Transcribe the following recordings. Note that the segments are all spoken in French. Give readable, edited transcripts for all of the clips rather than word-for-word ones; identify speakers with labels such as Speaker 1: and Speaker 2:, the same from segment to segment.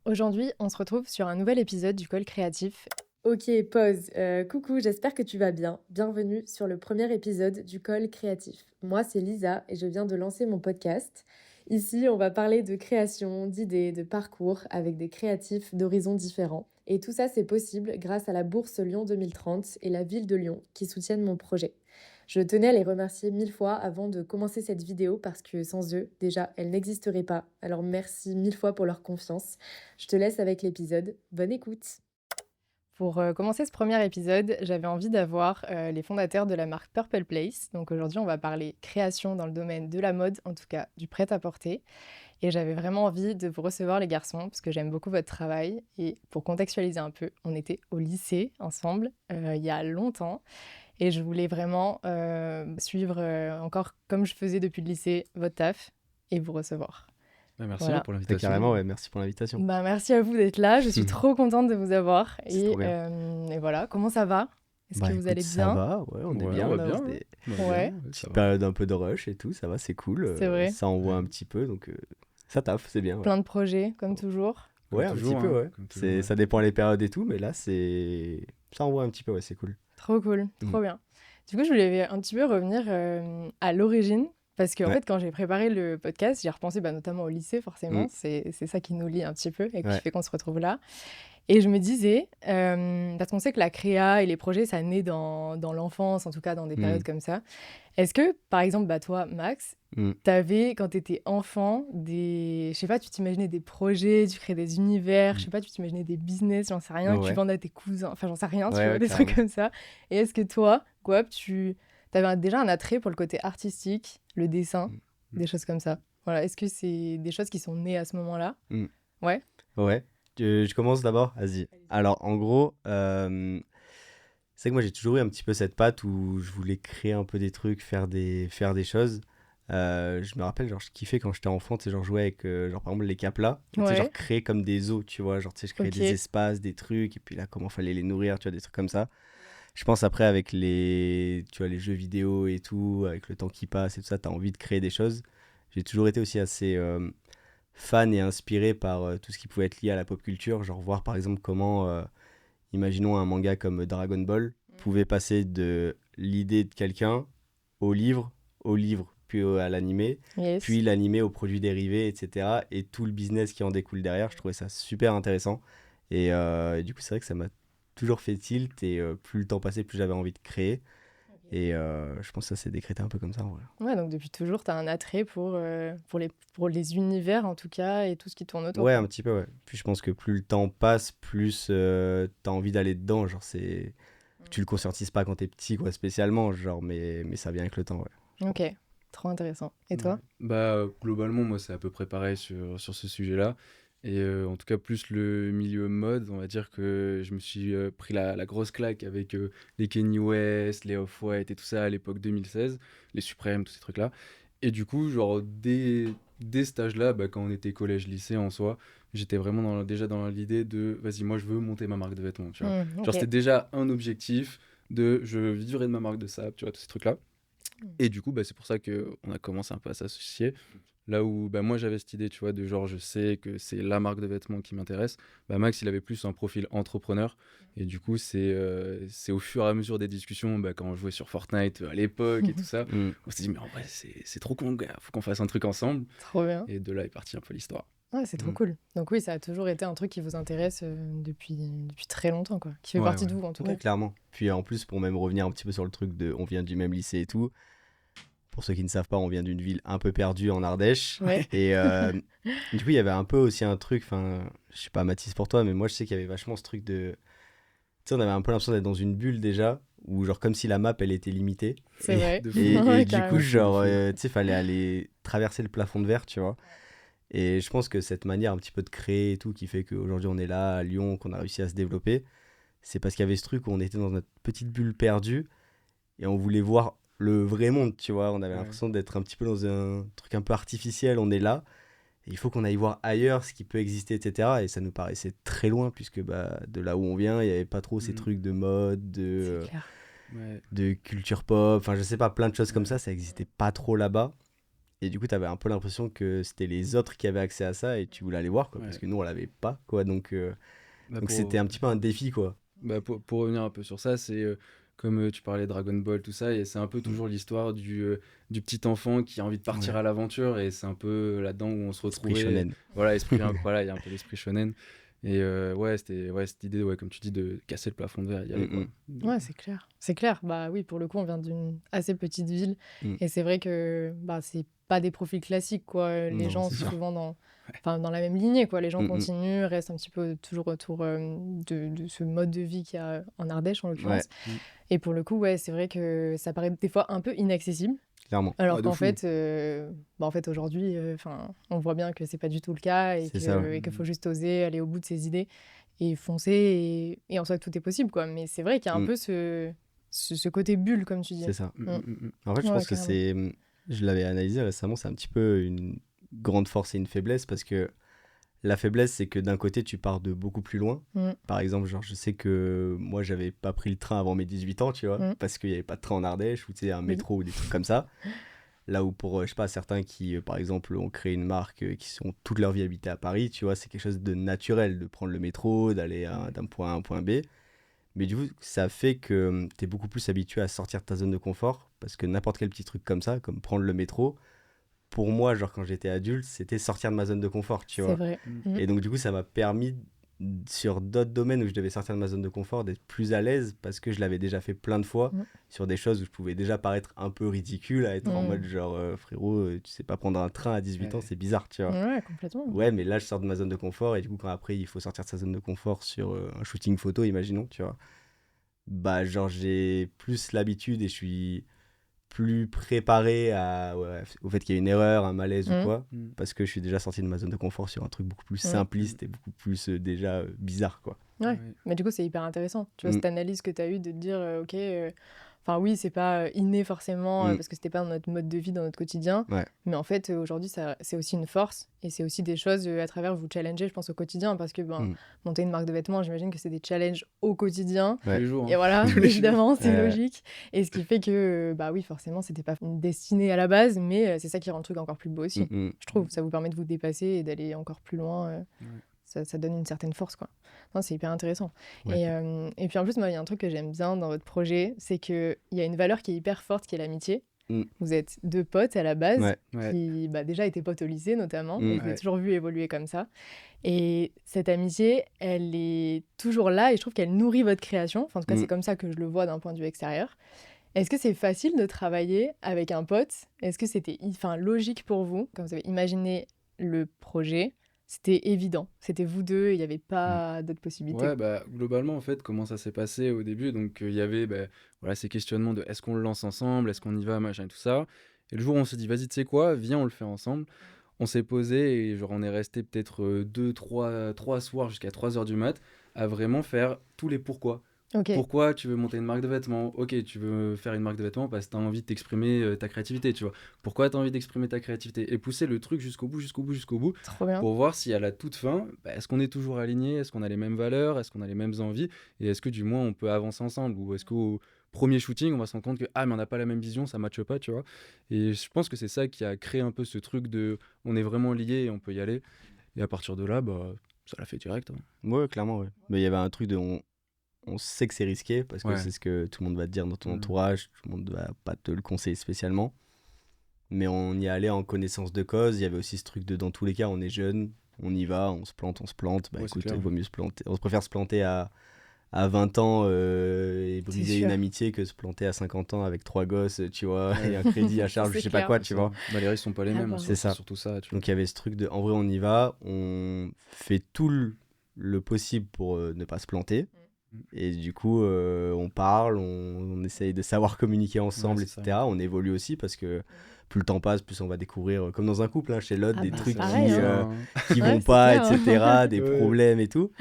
Speaker 1: Aujourd'hui, on se retrouve sur un nouvel épisode du Call Créatif. Ok, pause. Coucou, j'espère que tu vas bien. Bienvenue sur le premier épisode du Call Créatif. Moi, c'est Lisa et je viens de lancer mon podcast. Ici, on va parler de création, d'idées, de parcours avec des créatifs d'horizons différents. Et tout ça, c'est possible grâce à la Bourse Lyon 2030 et la ville de Lyon qui soutiennent mon projet. Je tenais à les remercier 1000 fois avant de commencer cette vidéo parce que sans eux, déjà, elle n'existerait pas. Alors merci 1000 fois pour leur confiance. Je te laisse avec l'épisode. Bonne écoute. Pour commencer ce premier épisode, j'avais envie d'avoir les fondateurs de la marque Purple Place. Donc aujourd'hui, on va parler création dans le domaine de la mode, en tout cas du prêt-à-porter. Et j'avais vraiment envie de vous recevoir les garçons, parce que j'aime beaucoup votre travail. Et pour contextualiser un peu, on était au lycée ensemble il y a longtemps. Et je voulais vraiment suivre encore comme je faisais depuis le lycée, votre taf et vous recevoir.
Speaker 2: Ouais, merci
Speaker 1: Voilà.
Speaker 2: pour l'invitation.
Speaker 3: Carrément, ouais, merci pour l'invitation.
Speaker 1: Bah, merci à vous d'être là, je suis trop contente de vous avoir.
Speaker 3: C'est trop bien.
Speaker 1: Et voilà, comment ça va? Est-ce que vous
Speaker 3: écoute,
Speaker 1: allez
Speaker 3: ça
Speaker 1: bien?
Speaker 3: va, ouais, on est
Speaker 2: Ouais,
Speaker 3: bien.
Speaker 2: on va
Speaker 3: là,
Speaker 2: bien,
Speaker 3: c'était
Speaker 2: On va
Speaker 1: Ouais.
Speaker 2: bien, ça
Speaker 3: petite
Speaker 2: va.
Speaker 3: période un peu de rush et tout, ça va, c'est cool.
Speaker 1: C'est vrai.
Speaker 3: Ça envoie un petit peu, donc ça taffe, c'est bien. Ouais,
Speaker 1: Plein de projets, comme toujours.
Speaker 2: Comme
Speaker 3: ouais un
Speaker 2: toujours,
Speaker 3: petit peu,
Speaker 2: hein,
Speaker 3: ouais.
Speaker 2: comme toujours, ouais.
Speaker 3: Ça dépend les périodes et tout, mais là, ça envoie un petit peu, ouais, c'est cool.
Speaker 1: Trop cool, trop bien. Du coup, je voulais un petit peu revenir à l'origine. Parce qu'en
Speaker 3: Ouais.
Speaker 1: fait, quand j'ai préparé le podcast, j'ai repensé notamment au lycée, forcément.
Speaker 3: Mm.
Speaker 1: C'est ça qui nous lie un petit peu et qui
Speaker 3: Ouais.
Speaker 1: fait qu'on se retrouve là. Et je me disais, parce qu'on sait que la créa et les projets, ça naît dans l'enfance, en tout cas dans des périodes comme ça. Est-ce que, par exemple, toi, Max, t'avais, quand t'étais enfant, je sais pas, tu t'imaginais des projets, tu créais des univers, je sais pas, tu t'imaginais des business, j'en sais rien, que tu
Speaker 3: Ouais.
Speaker 1: vendais à tes cousins, enfin, j'en sais rien, tu
Speaker 3: Ouais,
Speaker 1: vois,
Speaker 3: ouais,
Speaker 1: des trucs
Speaker 3: carrément.
Speaker 1: comme ça. Et est-ce que toi, Guap, t'avais déjà un attrait pour le côté artistique, le dessin, des choses comme ça? Voilà, est-ce que c'est des choses qui sont nées à ce moment-là? Ouais.
Speaker 3: Ouais. Je commence d'abord, vas-y. Alors, en gros, c'est que moi, j'ai toujours eu un petit peu cette patte où je voulais créer un peu des trucs, faire des choses. Je me rappelle, genre, je kiffais quand j'étais enfant, tu sais, genre, jouer avec, genre, par exemple, les caplas. Tu sais,
Speaker 1: Ouais.
Speaker 3: genre, créer comme des os, tu vois. Genre, tu sais, je créais
Speaker 1: Ok.
Speaker 3: des espaces, des trucs, et puis là, comment fallait les nourrir, tu vois, des trucs comme ça. Je pense après, avec tu vois, les jeux vidéo et tout, avec le temps qui passe et tout ça, t'as envie de créer des choses. J'ai toujours été aussi assez fan et inspiré par tout ce qui pouvait être lié à la pop culture. Genre, voir par exemple comment, imaginons un manga comme Dragon Ball, pouvait passer de l'idée de quelqu'un au livre, puis à l'animé,
Speaker 1: Yes.
Speaker 3: puis l'animé aux produits dérivés, etc. Et tout le business qui en découle derrière. Je trouvais ça super intéressant. Et du coup, c'est vrai que ça m'a toujours fait tilt. Et plus le temps passait, plus j'avais envie de créer. Et je pense que ça s'est décrété un peu comme ça. Ouais,
Speaker 1: Ouais, donc depuis toujours, tu as un attrait pour les univers, en tout cas, et tout ce qui tourne autour.
Speaker 3: ouais,
Speaker 1: quoi.
Speaker 3: un petit peu, ouais. Puis je pense que plus le temps passe, plus t'as envie d'aller dedans. Genre, tu le conscientises pas quand t'es petit, quoi, spécialement. Genre, mais ça vient avec le temps, ouais.
Speaker 1: Ok, trop intéressant. Et toi?
Speaker 2: Bah, globalement, moi, c'est à peu près pareil sur ce sujet-là. Et en tout cas, plus le milieu mode, on va dire que je me suis pris la grosse claque avec les Kanye West, les Off-White et tout ça à l'époque 2016, les Suprêmes, tous ces trucs-là. Et du coup, genre, dès cet âge-là, bah, quand on était collège-lycée en soi, j'étais vraiment déjà dans l'idée de, vas-y, moi, je veux monter ma marque de vêtements, tu vois.
Speaker 1: Ok.
Speaker 2: Genre, c'était déjà un objectif de, je vivrai de ma marque de sable, tu vois, tous ces trucs-là. Et du coup, bah, c'est pour ça qu'on a commencé un peu à s'associer. Là où bah, moi j'avais cette idée, tu vois, de genre je sais que c'est la marque de vêtements qui m'intéresse, bah, Max il avait plus un profil entrepreneur. Et du coup, c'est au fur et à mesure des discussions, bah, quand on jouait sur Fortnite à l'époque et tout ça, on s'est dit, mais en vrai, c'est trop con, gars, faut qu'on fasse un truc ensemble.
Speaker 1: Trop bien.
Speaker 2: Et de là est partie un peu l'histoire.
Speaker 1: Ouais, c'est trop cool. Donc oui, ça a toujours été un truc qui vous intéresse depuis très longtemps, quoi. Qui fait
Speaker 2: Ouais,
Speaker 1: partie
Speaker 2: ouais.
Speaker 1: de vous, en tout
Speaker 3: Ouais,
Speaker 1: cas.
Speaker 3: clairement. Puis en plus, pour même revenir un petit peu sur le truc de on vient du même lycée et tout, pour ceux qui ne savent pas, on vient d'une ville un peu perdue en Ardèche.
Speaker 1: Ouais.
Speaker 3: Et du coup, il y avait un peu aussi un truc, enfin, je sais pas Mathis pour toi, mais moi je sais qu'il y avait vachement ce truc de. Tu sais, on avait un peu l'impression d'être dans une bulle déjà, où genre comme si la map elle était limitée.
Speaker 1: C'est
Speaker 3: Et-
Speaker 1: vrai.
Speaker 2: de fou.
Speaker 3: Et,
Speaker 1: Ouais,
Speaker 3: et du
Speaker 1: carrément.
Speaker 3: coup, genre, tu sais, fallait aller traverser le plafond de verre, tu vois. Et je pense que cette manière un petit peu de créer et tout, qui fait qu'aujourd'hui on est là à Lyon, qu'on a réussi à se développer, c'est parce qu'il y avait ce truc où on était dans notre petite bulle perdue et on voulait voir le vrai monde, tu vois. On avait
Speaker 2: Ouais.
Speaker 3: l'impression d'être un petit peu dans un truc un peu artificiel, on est là. Et il faut qu'on aille voir ailleurs ce qui peut exister, etc. Et ça nous paraissait très loin, puisque bah, de là où on vient, il n'y avait pas trop ces trucs de mode,
Speaker 1: C'est clair.
Speaker 2: Ouais.
Speaker 3: de culture pop, enfin je sais pas, plein de choses comme ça n'existait pas trop là-bas. Et du coup, tu avais un peu l'impression que c'était les autres qui avaient accès à ça et tu voulais aller voir, quoi, parce
Speaker 2: Ouais.
Speaker 3: que nous, on l'avait pas, quoi.
Speaker 2: Bah,
Speaker 3: Donc c'était un petit peu un défi, quoi.
Speaker 2: pour revenir un peu sur ça, c'est comme tu parlais Dragon Ball, tout ça, et c'est un peu
Speaker 3: Mm.
Speaker 2: toujours l'histoire du petit enfant qui a envie de partir
Speaker 3: Ouais.
Speaker 2: à l'aventure, et c'est un peu là-dedans où on se
Speaker 3: Esprit
Speaker 2: retrouvait.
Speaker 3: shonen.
Speaker 2: Voilà, voilà, il y a un peu l'esprit shonen. Et ouais, c'était cette idée, ouais, comme tu dis, de casser le plafond de verre, y aller, quoi.
Speaker 1: Ouais, c'est clair. C'est clair. Bah oui, pour le coup, on vient d'une assez petite ville.
Speaker 3: Mm.
Speaker 1: Et c'est vrai que bah, c'est pas des profils classiques, quoi. Les
Speaker 3: Non,
Speaker 1: gens
Speaker 3: c'est
Speaker 1: sont
Speaker 3: sûr.
Speaker 1: souvent dans la même lignée, quoi. Les gens
Speaker 3: Mm, mm.
Speaker 1: continuent, restent un petit peu toujours autour de ce mode de vie qu'il y a en Ardèche, en
Speaker 3: Ouais,
Speaker 1: l'occurrence.
Speaker 2: Mm.
Speaker 1: Et pour le coup, ouais, c'est vrai que ça paraît des fois un peu inaccessible.
Speaker 3: clairement.
Speaker 1: Alors
Speaker 2: Ouais, de
Speaker 1: qu'en
Speaker 2: fou.
Speaker 1: fait, aujourd'hui, on voit bien que c'est pas du tout le cas
Speaker 3: C'est ça, ouais.
Speaker 1: et qu'il faut juste oser aller au bout de ses idées et foncer et en soi tout est possible, quoi. Mais c'est vrai qu'il y a un
Speaker 3: Mm.
Speaker 1: peu ce côté bulle, comme tu dis.
Speaker 3: C'est ça.
Speaker 1: Mm.
Speaker 3: En fait, je
Speaker 1: Ouais,
Speaker 3: pense que
Speaker 1: carrément.
Speaker 3: je l'avais analysé récemment, c'est un petit peu une grande force et une faiblesse parce que la faiblesse, c'est que d'un côté, tu pars de beaucoup plus loin.
Speaker 1: Mm.
Speaker 3: Par exemple, genre, je sais que moi, j'avais pas pris le train avant mes 18 ans, tu vois,
Speaker 1: Mm.
Speaker 3: parce qu'il n'y avait pas de train en Ardèche ou tu sais, un
Speaker 1: Oui.
Speaker 3: métro ou des trucs comme ça. Là où pour, je sais pas, certains qui, par exemple, ont créé une marque, qui sont toute leur vie habités à Paris, tu vois, c'est quelque chose de naturel de prendre le métro, d'aller d'un point A à un point B. Mais du coup, ça fait que tu es beaucoup plus habitué à sortir de ta zone de confort parce que n'importe quel petit truc comme ça, comme prendre le métro, pour moi, genre quand j'étais adulte, c'était sortir de ma zone de confort, tu
Speaker 1: C'est
Speaker 3: vois.
Speaker 1: vrai.
Speaker 2: Mm.
Speaker 1: Mm.
Speaker 3: Et donc, du coup, ça m'a permis, sur d'autres domaines où je devais sortir de ma zone de confort, d'être plus à l'aise parce que je l'avais déjà fait plein de fois
Speaker 1: Mm.
Speaker 3: sur des choses où je pouvais déjà paraître un peu ridicule, à être en
Speaker 1: Mm.
Speaker 3: mode genre, frérot, tu sais pas prendre un train à 18 ans,
Speaker 2: Ouais.
Speaker 3: c'est bizarre, tu vois.
Speaker 1: Ouais, complètement.
Speaker 3: Ouais, mais là, je sors de ma zone de confort et du coup, quand après, il faut sortir de sa zone de confort sur un shooting photo, imaginons, tu vois. Bah, genre, j'ai plus l'habitude et je suis plus préparé au fait qu'il y ait une erreur, un malaise ou
Speaker 1: Mm.
Speaker 3: quoi,
Speaker 2: Mm.
Speaker 3: parce que je suis déjà sorti de ma zone de confort sur un truc beaucoup plus
Speaker 1: Mm.
Speaker 3: simpliste et beaucoup plus déjà bizarre, quoi.
Speaker 1: Ouais.
Speaker 2: Ouais.
Speaker 1: Mais du coup, c'est hyper intéressant. Tu vois,
Speaker 3: Mm.
Speaker 1: cette analyse que tu as eue de te dire, ok, enfin oui, c'est pas inné forcément
Speaker 3: Mm.
Speaker 1: parce que c'était pas dans notre mode de vie, dans notre quotidien.
Speaker 3: Ouais.
Speaker 1: Mais en fait, aujourd'hui, c'est aussi une force et c'est aussi des choses à travers vous challenger, je pense, au quotidien. Parce que
Speaker 3: Mm.
Speaker 1: monter une marque de vêtements, j'imagine que c'est des challenges au quotidien.
Speaker 2: Tous
Speaker 3: Ouais.
Speaker 2: les jours.
Speaker 1: Et
Speaker 2: Hein.
Speaker 1: voilà,
Speaker 2: Tous les jours.
Speaker 1: évidemment, c'est
Speaker 3: Ouais.
Speaker 1: logique. Et ce qui fait que, bah oui, forcément, c'était pas une destinée à la base, mais c'est ça qui rend le truc encore plus beau aussi.
Speaker 3: Mm, mm.
Speaker 1: Je trouve, ça vous permet de vous dépasser et d'aller encore plus loin.
Speaker 2: Ouais.
Speaker 1: Ça donne une certaine force, quoi. Non, c'est hyper intéressant.
Speaker 3: Ouais.
Speaker 1: Et puis en plus, moi, il y a un truc que j'aime bien dans votre projet, c'est qu'il y a une valeur qui est hyper forte, qui est l'amitié.
Speaker 3: Mm.
Speaker 1: Vous êtes deux potes à la base,
Speaker 3: Ouais.
Speaker 2: Ouais.
Speaker 1: qui déjà étaient potes au lycée notamment, et je vous ai
Speaker 2: Ouais.
Speaker 1: toujours vu évoluer comme ça. Et cette amitié, elle est toujours là, et je trouve qu'elle nourrit votre création. Enfin, en tout cas,
Speaker 3: Mm.
Speaker 1: c'est comme ça que je le vois d'un point de vue extérieur. Est-ce que c'est facile de travailler avec un pote? Est-ce que c'était logique pour vous, quand vous avez imaginé le projet? C'était évident, c'était vous deux, il n'y avait pas d'autres possibilités.
Speaker 2: Ouais, bah, globalement, en fait, comment ça s'est passé au début? Donc, il y avait bah, voilà, ces questionnements de est-ce qu'on le lance ensemble, est-ce qu'on y va, machin et tout ça. Et le jour où on s'est dit, vas-y, tu sais quoi, viens, on le fait ensemble. On s'est posé et genre, on est resté peut-être 3 soirs jusqu'à 3 heures du mat à vraiment faire tous les pourquoi.
Speaker 1: Ok,
Speaker 2: Pourquoi tu veux monter une marque de vêtements? Ok, tu veux faire une marque de vêtements parce que tu as envie de t'exprimer ta créativité, tu vois. Pourquoi tu as envie d'exprimer ta créativité? Et pousser le truc jusqu'au bout, jusqu'au bout, jusqu'au bout,
Speaker 1: trop bien.
Speaker 2: pour voir si à la toute fin, bah, est-ce qu'on est toujours aligné, est-ce qu'on a les mêmes valeurs, est-ce qu'on a les mêmes envies, et est-ce que du moins on peut avancer ensemble, ou est-ce qu'au premier shooting, on va se rendre compte que ah mais on n'a pas la même vision, ça matche pas, tu vois. Et je pense que c'est ça qui a créé un peu ce truc de on est vraiment liés et on peut y aller. Et à partir de là, bah, ça l'a fait direct. Hein.
Speaker 3: Ouais, clairement, ouais. Mais il y avait un truc de. On sait que c'est risqué parce que
Speaker 2: Ouais.
Speaker 3: c'est ce que tout le monde va te dire dans ton
Speaker 2: Mm.
Speaker 3: entourage, tout le monde va pas te le conseiller spécialement. Mais on y allait en connaissance de cause. Il y avait aussi ce truc de dans tous les cas, on est jeune, on y va, on se plante. Bah
Speaker 2: Ouais, c'est
Speaker 3: écoute,
Speaker 2: clair.
Speaker 3: il vaut mieux se planter. On se préfère se planter à 20 ans et briser
Speaker 1: sûr.
Speaker 3: une amitié que se planter à 50 ans avec 3 gosses, tu vois, et un crédit à charge,
Speaker 1: C'est
Speaker 3: je sais pas
Speaker 1: clair.
Speaker 3: quoi, tu vois.
Speaker 2: Bah, les risques sont pas les
Speaker 1: Ah
Speaker 2: mêmes,
Speaker 1: bah.
Speaker 2: hein,
Speaker 3: C'est ça.
Speaker 2: surtout ça. Tu vois.
Speaker 3: Donc il y avait ce truc de en vrai, on y va, on fait tout le possible pour ne pas se planter. Et du coup, on parle, on essaye de savoir communiquer ensemble,
Speaker 2: Ouais, c'est
Speaker 3: etc. On évolue aussi parce que plus le temps passe, plus on va découvrir, comme dans un couple, hein, chez l'autre,
Speaker 1: Ah
Speaker 3: des
Speaker 1: bah,
Speaker 3: trucs
Speaker 1: pareil,
Speaker 3: qui,
Speaker 1: hein.
Speaker 3: qui
Speaker 1: Ouais,
Speaker 3: vont
Speaker 1: c'est
Speaker 3: pas,
Speaker 1: clair, hein.
Speaker 3: etc., des
Speaker 2: Ouais.
Speaker 3: problèmes et tout.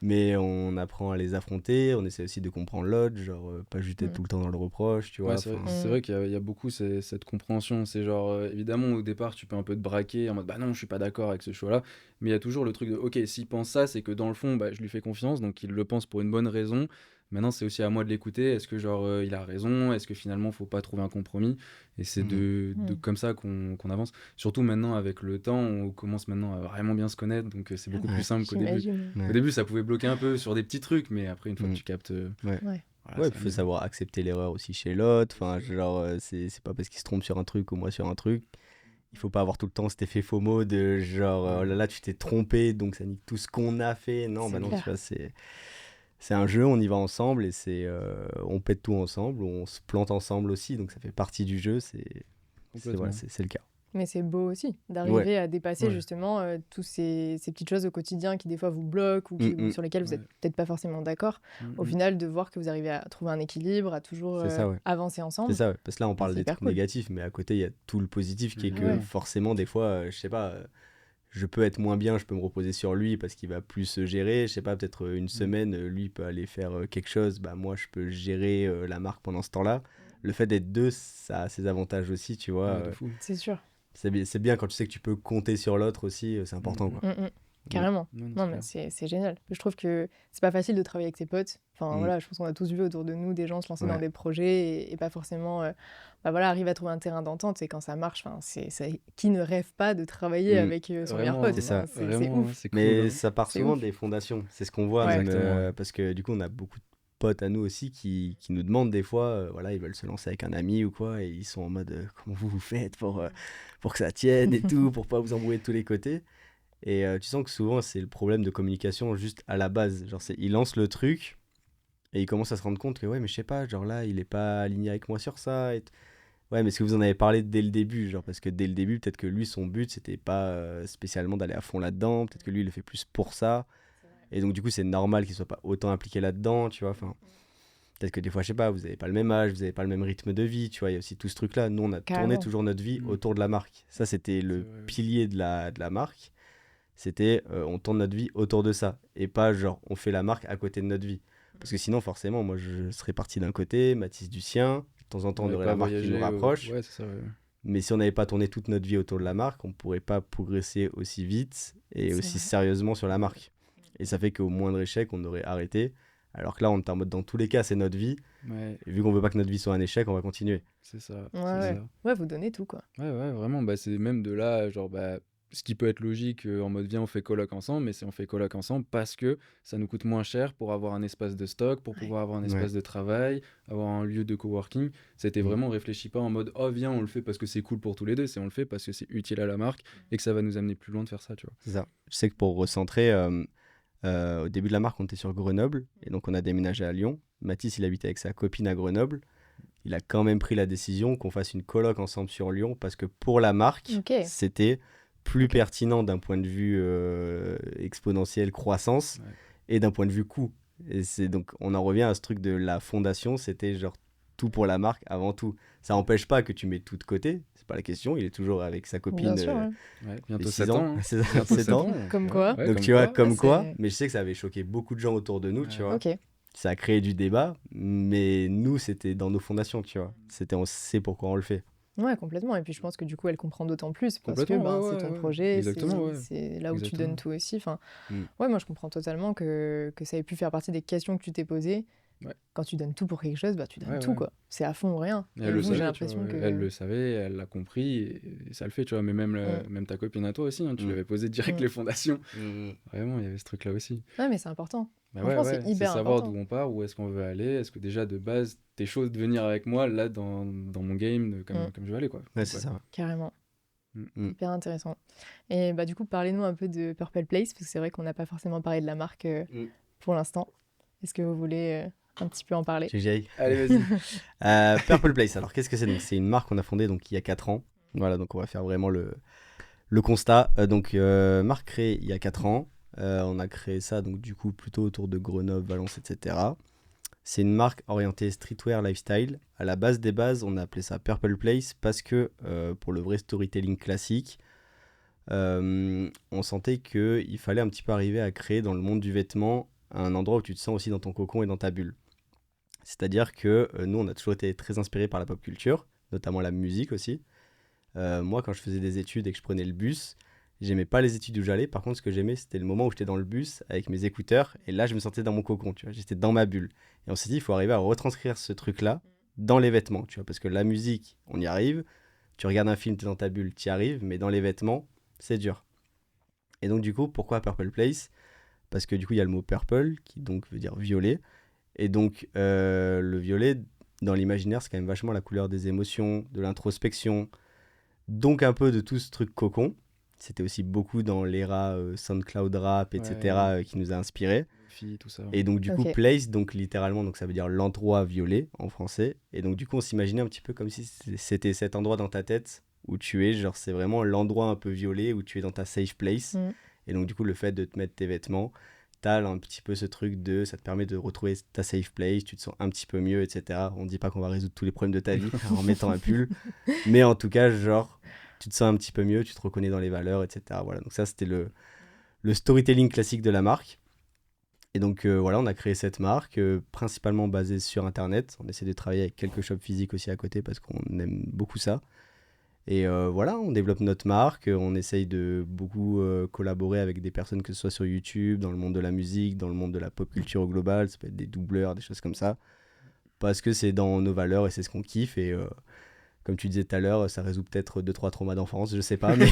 Speaker 3: Mais on apprend à les affronter, on essaie aussi de comprendre l'autre, genre pas juste être
Speaker 1: Mm.
Speaker 3: tout le temps dans le reproche, tu vois.
Speaker 2: Ouais, c'est vrai,
Speaker 3: enfin,
Speaker 2: c'est vrai qu'il y a beaucoup cette compréhension. C'est genre, évidemment, au départ, tu peux un peu te braquer en mode, bah non, je suis pas d'accord avec ce choix-là. Mais il y a toujours le truc de, ok, s'il pense ça, c'est que dans le fond, bah, je lui fais confiance, donc il le pense pour une bonne raison. Maintenant, c'est aussi à moi de l'écouter. Est-ce que genre il a raison? Est-ce que finalement, faut pas trouver un compromis? Et c'est de comme ça qu'on avance. Surtout maintenant, avec le temps, on commence maintenant à vraiment bien se connaître. Donc, c'est beaucoup plus simple qu'au début.
Speaker 1: J'imagine.
Speaker 3: Ouais.
Speaker 2: Au début, ça pouvait bloquer un peu sur des petits trucs, mais après, une fois que
Speaker 3: Mm.
Speaker 2: tu captes,
Speaker 3: Ouais.
Speaker 1: Ouais.
Speaker 2: voilà,
Speaker 3: Ouais,
Speaker 2: ça
Speaker 3: puis il faut
Speaker 2: va mieux.
Speaker 3: savoir accepter l'erreur aussi chez l'autre. Enfin, genre, c'est pas parce qu'il se trompe sur un truc ou moi sur un truc. Il faut pas avoir tout le temps cet effet FOMO de genre, oh là là, tu t'es trompé, donc ça nique tout ce qu'on a fait. Non,
Speaker 1: C'est
Speaker 3: bah non,
Speaker 1: clair.
Speaker 3: tu vois, c'est un jeu, on y va ensemble et on pète tout ensemble, on se plante ensemble aussi, donc ça fait partie du jeu,
Speaker 2: Complètement.
Speaker 3: c'est le cas.
Speaker 1: Mais c'est beau aussi
Speaker 3: Ouais.
Speaker 1: d'arriver à dépasser
Speaker 2: Ouais.
Speaker 1: justement tous ces petites choses au quotidien qui des fois vous bloquent ou sur lesquelles vous
Speaker 2: Ouais.
Speaker 1: n'êtes peut-être pas forcément d'accord. Au
Speaker 2: Mm.
Speaker 1: final, de voir que vous arrivez à trouver un équilibre, à toujours
Speaker 3: C'est ça, ouais.
Speaker 1: avancer
Speaker 3: C'est
Speaker 1: ensemble.
Speaker 3: ça, ouais. Parce que là, on parle
Speaker 1: c'est
Speaker 3: des
Speaker 1: hyper
Speaker 3: trucs
Speaker 1: cool.
Speaker 3: négatifs, mais à côté, il y a tout le positif qui est que
Speaker 1: Ouais.
Speaker 3: forcément, des fois, je sais pas, je peux être moins bien, je peux me reposer sur lui parce qu'il va plus se gérer. Je sais pas, peut-être une semaine, lui il peut aller faire quelque chose, bah moi je peux gérer la marque pendant ce temps-là. Le fait d'être deux, ça a ses avantages aussi, tu vois.
Speaker 2: Ouais, de fou.
Speaker 1: C'est sûr.
Speaker 3: C'est bien quand tu sais que tu peux compter sur l'autre aussi, c'est important, quoi.
Speaker 1: Carrément.
Speaker 2: Non,
Speaker 1: Non, mais c'est génial. Je trouve que c'est pas facile de travailler avec ses potes. Enfin,
Speaker 3: Mm.
Speaker 1: voilà, je pense qu'on a tous vu autour de nous des gens se lancer dans
Speaker 3: Ouais.
Speaker 1: des projets et pas forcément bah voilà, arriver à trouver un terrain d'entente. Et quand ça marche, qui ne rêve pas de travailler avec son meilleur
Speaker 2: Vraiment,
Speaker 1: pote?
Speaker 3: C'est ça.
Speaker 1: Enfin, c'est
Speaker 2: Vraiment,
Speaker 1: ouf.
Speaker 2: c'est cool.
Speaker 3: Mais
Speaker 2: hein.
Speaker 3: ça part
Speaker 1: C'est
Speaker 3: souvent
Speaker 1: ouf.
Speaker 3: des fondations. C'est ce qu'on voit,
Speaker 1: Ouais.
Speaker 3: même,
Speaker 2: Exactement, ouais.
Speaker 3: parce que du coup, on a beaucoup de potes à nous aussi qui nous demandent des fois, voilà, ils veulent se lancer avec un ami ou quoi, et ils sont en mode comment vous faites pour que ça tienne et tout, pour pas vous embrouiller de tous les côtés. Et tu sens que souvent, c'est le problème de communication juste à la base. Genre, ils lancent le truc et ils commencent à se rendre compte que, ouais, mais je sais pas, genre là, il est pas aligné avec moi sur ça. Ouais, mais est-ce que vous en avez parlé dès le début? Genre, parce que dès le début, peut-être que lui, son but, c'était pas spécialement d'aller à fond là-dedans. Peut-être que lui, il le fait plus pour ça. Et donc, du coup, c'est normal qu'il soit pas autant impliqué là-dedans, tu vois. Enfin, peut-être que des fois, je sais pas, vous avez pas le même âge, vous avez pas le même rythme de vie, tu vois. Il y a aussi tout ce truc-là. Nous, on a tourné
Speaker 1: Carrément.
Speaker 3: toujours notre vie
Speaker 2: Mm.
Speaker 3: autour de la marque. Ça, c'était le
Speaker 2: C'est vrai, ouais.
Speaker 3: pilier de la marque. C'était on tourne notre vie autour de ça. Et pas genre, on fait la marque à côté de notre vie. Parce que sinon, forcément, moi, je serais parti d'un côté, Mathis du sien. De temps en temps, on
Speaker 2: n'avait
Speaker 3: aurait
Speaker 2: pas
Speaker 3: la marque qui
Speaker 2: voyagé
Speaker 3: nous rapproche.
Speaker 2: Ouais, c'est ça. Ouais.
Speaker 3: Mais si on n'avait pas tourné toute notre vie autour de la marque, on ne pourrait pas progresser aussi vite et
Speaker 1: C'est
Speaker 3: aussi
Speaker 1: vrai.
Speaker 3: sérieusement sur la marque. Et ça fait qu'au moindre échec, on aurait arrêté. Alors que là, on est en mode dans tous les cas, c'est notre vie.
Speaker 2: Ouais,
Speaker 3: Et vu qu'on veut pas que notre vie soit un échec, on va continuer.
Speaker 2: c'est ça.
Speaker 1: Ouais,
Speaker 2: c'est
Speaker 1: ouais.
Speaker 2: ça.
Speaker 1: Ouais, vous donnez tout, quoi.
Speaker 2: Ouais, ouais, vraiment. Bah, c'est même de là, genre, bah, ce qui peut être logique en mode viens, on fait coloc ensemble, mais c'est on fait coloc ensemble parce que ça nous coûte moins cher pour avoir un espace de stock, pour pouvoir avoir un espace de travail, avoir un lieu de coworking. C'était vraiment réfléchi pas en mode oh, viens, on le fait parce que c'est cool pour tous les deux, c'est on le fait parce que c'est utile à la marque et que ça va nous amener plus loin de faire ça, tu vois.
Speaker 3: C'est ça. Je sais que pour recentrer, au début de la marque, on était sur Grenoble. Et donc, on a déménagé à Lyon. Mathis, il habitait avec sa copine à Grenoble. Il a quand même pris la décision qu'on fasse une coloc ensemble sur Lyon parce que pour la marque,
Speaker 1: Ok.
Speaker 3: c'était plus pertinent d'un point de vue exponentiel croissance
Speaker 2: Ouais.
Speaker 3: et d'un point de vue coût. Et c'est donc on en revient à ce truc de la fondation, c'était genre tout pour la marque avant tout. Ça n'empêche pas que tu mets tout de côté, c'est pas la question, il est toujours avec sa copine
Speaker 1: Bien sûr, ouais.
Speaker 2: Ouais,
Speaker 3: les
Speaker 2: bientôt
Speaker 3: 6
Speaker 2: 7 ans. hein.
Speaker 3: C'est ça,
Speaker 2: Bientôt
Speaker 3: 7
Speaker 2: 7
Speaker 3: ans.
Speaker 2: ans.
Speaker 1: Comme quoi.
Speaker 2: Ouais,
Speaker 3: Donc tu vois, comme
Speaker 1: Ouais,
Speaker 3: quoi,
Speaker 1: c'est-
Speaker 3: mais je sais que ça avait choqué beaucoup de gens autour de nous, tu
Speaker 2: Ouais.
Speaker 3: vois.
Speaker 1: Ok.
Speaker 3: Ça a créé du débat, mais nous, c'était dans nos fondations, tu vois. C'était, on sait pourquoi on le fait.
Speaker 1: Ouais, complètement. Et puis je pense que du coup, elle comprend d'autant plus parce que
Speaker 2: Complètement, ouais,
Speaker 1: c'est ton
Speaker 2: ouais.
Speaker 1: projet,
Speaker 2: Exactement, ouais.
Speaker 1: c'est là où tu
Speaker 2: Exactement.
Speaker 1: donnes tout aussi. Enfin,
Speaker 3: Mm.
Speaker 1: ouais, moi je comprends totalement que ça ait pu faire partie des questions que tu t'es posées.
Speaker 2: Ouais.
Speaker 1: Quand tu donnes tout pour quelque chose, bah tu donnes
Speaker 2: Ouais,
Speaker 1: tout,
Speaker 2: ouais.
Speaker 1: quoi. C'est à fond ou rien.
Speaker 2: Et
Speaker 1: Et
Speaker 2: elle le
Speaker 1: vous, j'ai
Speaker 2: savait, tu
Speaker 1: l'impression
Speaker 2: vois.
Speaker 1: que.
Speaker 2: Elle le savait, elle l'a compris, et ça le fait, tu vois. Mais même, même ta copine à toi aussi, hein, tu lui avais posé direct
Speaker 1: Mm.
Speaker 2: les fondations. Vraiment, il y avait ce truc-là aussi.
Speaker 1: Ouais, mais c'est important.
Speaker 2: Bah
Speaker 1: Franchement,
Speaker 2: ouais,
Speaker 1: c'est
Speaker 2: c'est
Speaker 1: hyper
Speaker 2: savoir
Speaker 1: important.
Speaker 2: d'où on part, où est-ce qu'on veut aller. Est-ce que déjà, de base, t'es chaud de venir avec moi, là, dans mon game, comme je vais aller, quoi.
Speaker 3: Ouais,
Speaker 2: Donc,
Speaker 3: c'est ça.
Speaker 1: Carrément.
Speaker 3: Mm.
Speaker 1: Hyper intéressant. Et bah du coup, parlez-nous un peu de Purple Place, parce que c'est vrai qu'on n'a pas forcément parlé de la marque pour l'instant. Est-ce que vous voulez un petit peu en parler?
Speaker 3: GG.
Speaker 2: Allez, vas-y.
Speaker 3: Purple Place, alors qu'est-ce que c'est? Donc, c'est une marque qu'on a fondée donc, il y a 4 ans. Voilà, donc on va faire vraiment le constat. Marque créée il y a 4 ans. On a créé ça donc du coup plutôt autour de Grenoble, Valence, etc. C'est une marque orientée streetwear lifestyle. À la base des bases, on a appelé ça Purple Place parce que pour le vrai storytelling classique, on sentait qu'il fallait un petit peu arriver à créer dans le monde du vêtement un endroit où tu te sens aussi dans ton cocon et dans ta bulle. C'est-à-dire que nous, on a toujours été très inspirés par la pop culture, notamment la musique aussi. Moi, quand je faisais des études et que je prenais le bus, J'aimais pas les études où j'allais. Par contre, ce que j'aimais, c'était le moment où j'étais dans le bus avec mes écouteurs. Et là, je me sentais dans mon cocon, tu vois. J'étais dans ma bulle. Et on s'est dit, il faut arriver à retranscrire ce truc-là dans les vêtements, tu vois. Parce que la musique, on y arrive. Tu regardes un film, t'es dans ta bulle, t'y arrives. Mais dans les vêtements, c'est dur. Et donc, du coup, pourquoi Purple Place? Parce que du coup, il y a le mot purple, qui donc veut dire violet. Et donc, le violet, dans l'imaginaire, c'est quand même vachement la couleur des émotions, de l'introspection. Donc, un peu de tout ce truc cocon. C'était aussi beaucoup dans l'era SoundCloud rap, etc., qui nous a inspirés.
Speaker 2: Filles, tout ça.
Speaker 3: Et donc, du coup,
Speaker 1: Ok.
Speaker 3: place, donc littéralement, donc ça veut dire l'endroit violet en français. Et donc, du coup, on s'imaginait un petit peu comme si c'était cet endroit dans ta tête où tu es. Genre, c'est vraiment l'endroit un peu violet où tu es dans ta safe place.
Speaker 1: Mm.
Speaker 3: Et donc, du coup, le fait de te mettre tes vêtements, t'as un petit peu ce truc de. Ça te permet de retrouver ta safe place, tu te sens un petit peu mieux, etc. On dit pas qu'on va résoudre tous les problèmes de ta vie en mettant un pull. Mais en tout cas, genre, tu te sens un petit peu mieux, tu te reconnais dans les valeurs, etc. Voilà, donc ça, c'était le storytelling classique de la marque. Et donc, voilà, on a créé cette marque, principalement basée sur Internet. On essaie de travailler avec quelques shops physiques aussi à côté parce qu'on aime beaucoup ça. Et voilà, on développe notre marque, on essaye de beaucoup collaborer avec des personnes, que ce soit sur YouTube, dans le monde de la musique, dans le monde de la pop culture au global, ça peut être des doubleurs, des choses comme ça, parce que c'est dans nos valeurs et c'est ce qu'on kiffe. Et comme tu disais tout à l'heure, ça résout peut-être 2-3 traumas d'enfance, je sais pas, mais,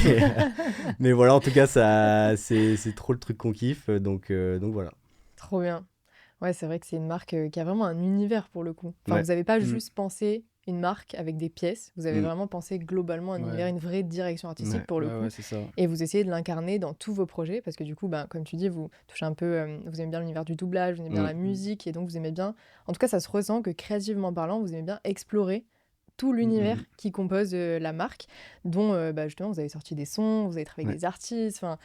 Speaker 3: mais voilà, en tout cas, c'est trop le truc qu'on kiffe, donc voilà.
Speaker 1: Trop bien. Ouais, c'est vrai que c'est une marque qui a vraiment un univers pour le coup. Enfin,
Speaker 3: Ouais.
Speaker 1: vous n'avez pas
Speaker 2: Mm.
Speaker 1: juste pensé une marque avec des pièces, vous avez
Speaker 3: Mm.
Speaker 1: vraiment pensé globalement un
Speaker 2: Ouais.
Speaker 1: univers, une vraie direction artistique
Speaker 3: Ouais.
Speaker 1: pour le
Speaker 2: Ouais,
Speaker 1: coup.
Speaker 2: ouais, c'est ça.
Speaker 1: Et vous essayez de l'incarner dans tous vos projets parce que du coup, ben, comme tu dis, vous touchez un peu, vous aimez bien l'univers du doublage, vous aimez bien
Speaker 3: Mm.
Speaker 1: la musique et donc vous aimez bien, en tout cas ça se ressent que créativement parlant, vous aimez bien explorer tout l'univers qui compose la marque, dont bah, justement vous avez sorti des sons, vous avez travaillé avec
Speaker 3: Ouais.
Speaker 1: des artistes, enfin,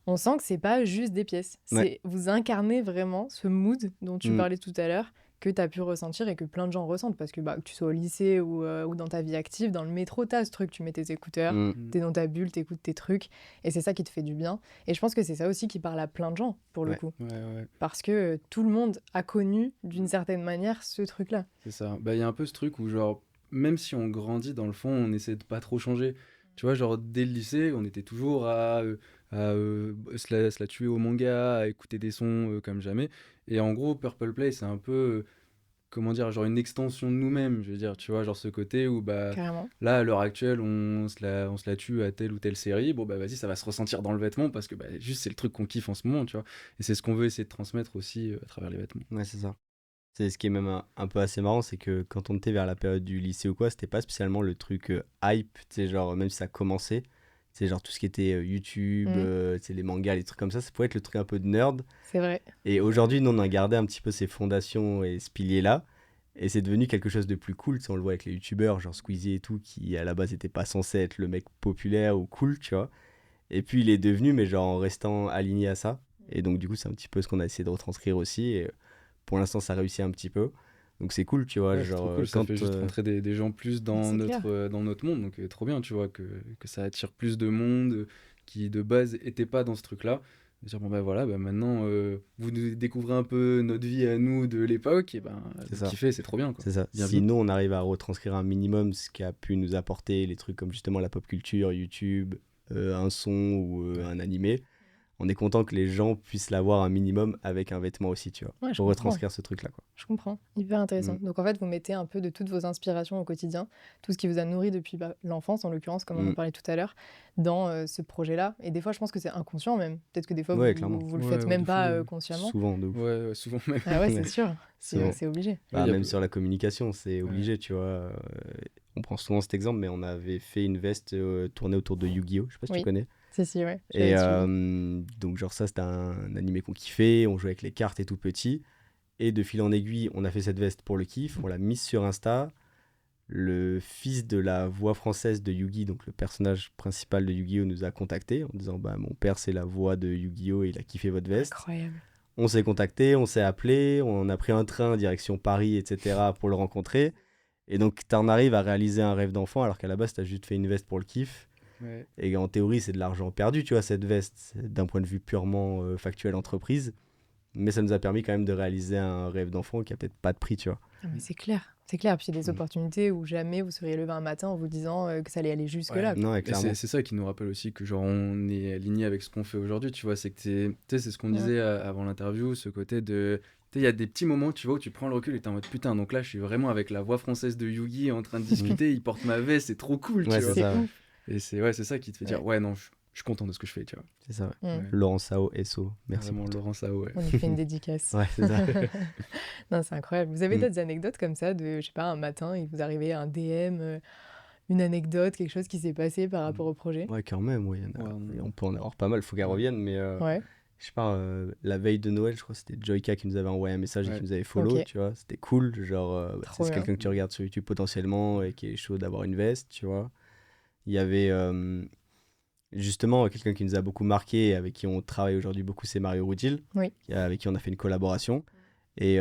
Speaker 1: on sent que c'est pas juste des pièces,
Speaker 3: Ouais.
Speaker 1: c'est vous incarnez vraiment ce mood dont tu
Speaker 3: Mm.
Speaker 1: parlais tout à l'heure, que tu as pu ressentir et que plein de gens ressentent parce que bah, que tu sois au lycée ou dans ta vie active, dans le métro, t'as ce truc, tu mets tes écouteurs,
Speaker 3: Mm.
Speaker 1: t'es dans ta bulle, t'écoutes tes trucs et c'est ça qui te fait du bien. Et je pense que c'est ça aussi qui parle à plein de gens pour le
Speaker 3: Ouais.
Speaker 1: coup,
Speaker 2: Ouais, ouais,
Speaker 1: parce que tout le monde a connu d'une certaine manière ce truc-là.
Speaker 2: c'est ça. Bah, il y a un peu ce truc où, genre, même si on grandit, dans le fond, on essaie de pas trop changer. Tu vois, genre, dès le lycée, on était toujours à se la tuer au manga, à écouter des sons comme jamais. Et en gros, Purple Play, c'est un peu, comment dire, genre une extension de nous-mêmes, je veux dire, tu vois, genre ce côté où, bah,
Speaker 1: Carrément.
Speaker 2: là, à l'heure actuelle, on se la tue à telle ou telle série, bon, bah, vas-y, ça va se ressentir dans le vêtement parce que, bah, juste, c'est le truc qu'on kiffe en ce moment, tu vois. Et c'est ce qu'on veut essayer de transmettre aussi à travers les vêtements.
Speaker 3: Ouais, c'est ça. C'est ce qui est même un peu assez marrant, c'est que quand on était vers la période du lycée ou quoi, c'était pas spécialement le truc hype, tu sais, genre, même si ça commençait, c'est genre tout ce qui était YouTube,
Speaker 1: Mm.
Speaker 3: tu sais, les mangas, les trucs comme ça pouvait être le truc un peu de nerd.
Speaker 1: C'est vrai.
Speaker 3: Et aujourd'hui, nous, on a gardé un petit peu ces fondations et ce pilier-là. Et c'est devenu quelque chose de plus cool. Tu sais, on le voit avec les youtubeurs, genre Squeezie et tout, qui à la base n'était pas censé être le mec populaire ou cool, tu vois. Et puis il est devenu, mais genre en restant aligné à ça. Et donc, du coup, c'est un petit peu ce qu'on a essayé de retranscrire aussi. Et pour l'instant, ça réussit un petit peu. Donc, c'est cool, tu vois.
Speaker 2: Ouais, c'est
Speaker 3: Genre,
Speaker 2: trop cool, ça
Speaker 3: quand.
Speaker 2: fait juste rentrer des gens plus dans
Speaker 1: C'est clair.
Speaker 2: notre monde, donc trop bien, tu vois, que ça attire plus de monde qui de base était pas dans ce truc-là. De dire, bon bah voilà, bah maintenant vous découvrez un peu notre vie à nous de l'époque, et ben
Speaker 3: C'est
Speaker 2: vous
Speaker 3: ça.
Speaker 2: kiffez, c'est trop bien, quoi.
Speaker 3: C'est ça.
Speaker 2: Bienvenue.
Speaker 3: Si nous, on arrive à retranscrire un minimum ce qui a pu nous apporter les trucs comme justement la pop culture, YouTube, un son ou un animé, on est content que les gens puissent l'avoir un minimum avec un vêtement aussi, tu vois.
Speaker 1: Ouais, je
Speaker 3: Pour
Speaker 1: comprends.
Speaker 3: retranscrire ce truc-là, quoi.
Speaker 1: Je comprends, hyper intéressant.
Speaker 3: Mm.
Speaker 1: Donc en fait, vous mettez un peu de toutes vos inspirations au quotidien, tout ce qui vous a nourri depuis bah, l'enfance en l'occurrence, comme on en
Speaker 3: Mm.
Speaker 1: parlait tout à l'heure, dans ce projet-là. Et des fois, je pense que c'est inconscient même. Peut-être que des fois,
Speaker 3: Ouais,
Speaker 1: vous
Speaker 3: clairement.
Speaker 1: vous le
Speaker 2: Ouais,
Speaker 1: faites
Speaker 2: ouais,
Speaker 1: même
Speaker 2: de
Speaker 1: pas
Speaker 2: fou.
Speaker 1: consciemment.
Speaker 3: Souvent, de ouf.
Speaker 2: Ouais, souvent même.
Speaker 1: Ah ouais, c'est
Speaker 3: Ouais.
Speaker 1: sûr,
Speaker 3: Souvent.
Speaker 1: c'est obligé.
Speaker 3: Bah,
Speaker 2: Ouais, y a
Speaker 3: même
Speaker 2: peu-
Speaker 3: sur la communication, c'est obligé, tu vois. On prend souvent cet exemple, mais on avait fait une veste tournée autour de Yu-Gi-Oh! Je sais pas si tu
Speaker 1: Oui.
Speaker 3: connais.
Speaker 1: Si, ouais.
Speaker 3: Et
Speaker 1: j'avais suivi.
Speaker 3: donc, genre, ça, c'était un animé qu'on kiffait. On jouait avec les cartes et tout petit. Et de fil en aiguille, on a fait cette veste pour le kiff. On l'a mise sur Insta. Le fils de la voix française de Yugi, donc le personnage principal de Yu-Gi-Oh! Nous a contacté en disant bah, mon père, c'est la voix de Yu-Gi-Oh! Et il a kiffé votre veste.
Speaker 1: Incroyable.
Speaker 3: On s'est contacté, on s'est appelé, on a pris un train direction Paris, etc. pour le rencontrer. Et donc, t'en arrives à réaliser un rêve d'enfant alors qu'à la base, t'as juste fait une veste pour le kiff.
Speaker 2: Ouais.
Speaker 3: Et en théorie, c'est de l'argent perdu, tu vois, cette veste, d'un point de vue purement factuel entreprise. Mais ça nous a permis quand même de réaliser un rêve d'enfant qui a peut-être pas de prix, tu vois.
Speaker 1: Ah, mais c'est clair. C'est clair, puis il y a des
Speaker 3: Mm.
Speaker 1: opportunités où jamais vous seriez levé un matin en vous disant que ça allait aller jusque-là.
Speaker 2: Ouais.
Speaker 3: Non, et
Speaker 2: Et
Speaker 3: clairement.
Speaker 2: c'est ça qui nous rappelle aussi que genre on est aligné avec ce qu'on fait aujourd'hui, tu vois, c'est que tu sais, c'est ce qu'on
Speaker 1: Ouais.
Speaker 2: disait avant l'interview, ce côté de, tu sais, il y a des petits moments, tu vois, où tu prends le recul et t'es en mode putain, donc là je suis vraiment avec la voix française de Yugi en train de discuter, il porte ma veste, c'est trop cool,
Speaker 3: Ouais,
Speaker 2: tu
Speaker 3: c'est
Speaker 2: vois.
Speaker 3: ça, ouais.
Speaker 1: ouf.
Speaker 2: Et c'est ça qui te fait dire,
Speaker 1: Ouais.
Speaker 2: ouais, non, je suis content de ce que je fais, tu vois.
Speaker 3: C'est ça, ouais.
Speaker 1: Mm.
Speaker 2: Ouais.
Speaker 3: Laurent Sao, SO, merci
Speaker 2: Vraiment,
Speaker 3: pour tout.
Speaker 2: Laurent Sao, ouais.
Speaker 1: On lui fait une dédicace.
Speaker 3: Ouais, c'est ça.
Speaker 1: Non, c'est incroyable. Vous avez
Speaker 3: Mm.
Speaker 1: d'autres anecdotes comme ça de, je sais pas, un matin, il vous arrivait un DM, une anecdote, quelque chose qui s'est passé par rapport au projet?
Speaker 3: Ouais, quand même, ouais, il y en a.
Speaker 2: Ouais,
Speaker 3: Et on peut en avoir pas mal, faut qu'elle
Speaker 2: Ouais.
Speaker 3: revienne, mais
Speaker 1: Ouais,
Speaker 3: je sais pas, la veille de Noël, je crois que c'était Joyka qui nous avait envoyé un message et
Speaker 2: Ouais.
Speaker 3: qui nous avait follow,
Speaker 1: ok,
Speaker 3: tu vois, c'était cool, genre,
Speaker 1: trop
Speaker 3: c'est
Speaker 1: bien.
Speaker 3: quelqu'un que tu regardes sur YouTube potentiellement et qui est chaud d'avoir une veste, tu vois. Il y avait justement quelqu'un qui nous a beaucoup marqué et avec qui on travaille aujourd'hui beaucoup, c'est Mario Rudil,
Speaker 1: Oui.
Speaker 3: avec qui on a fait une collaboration. Et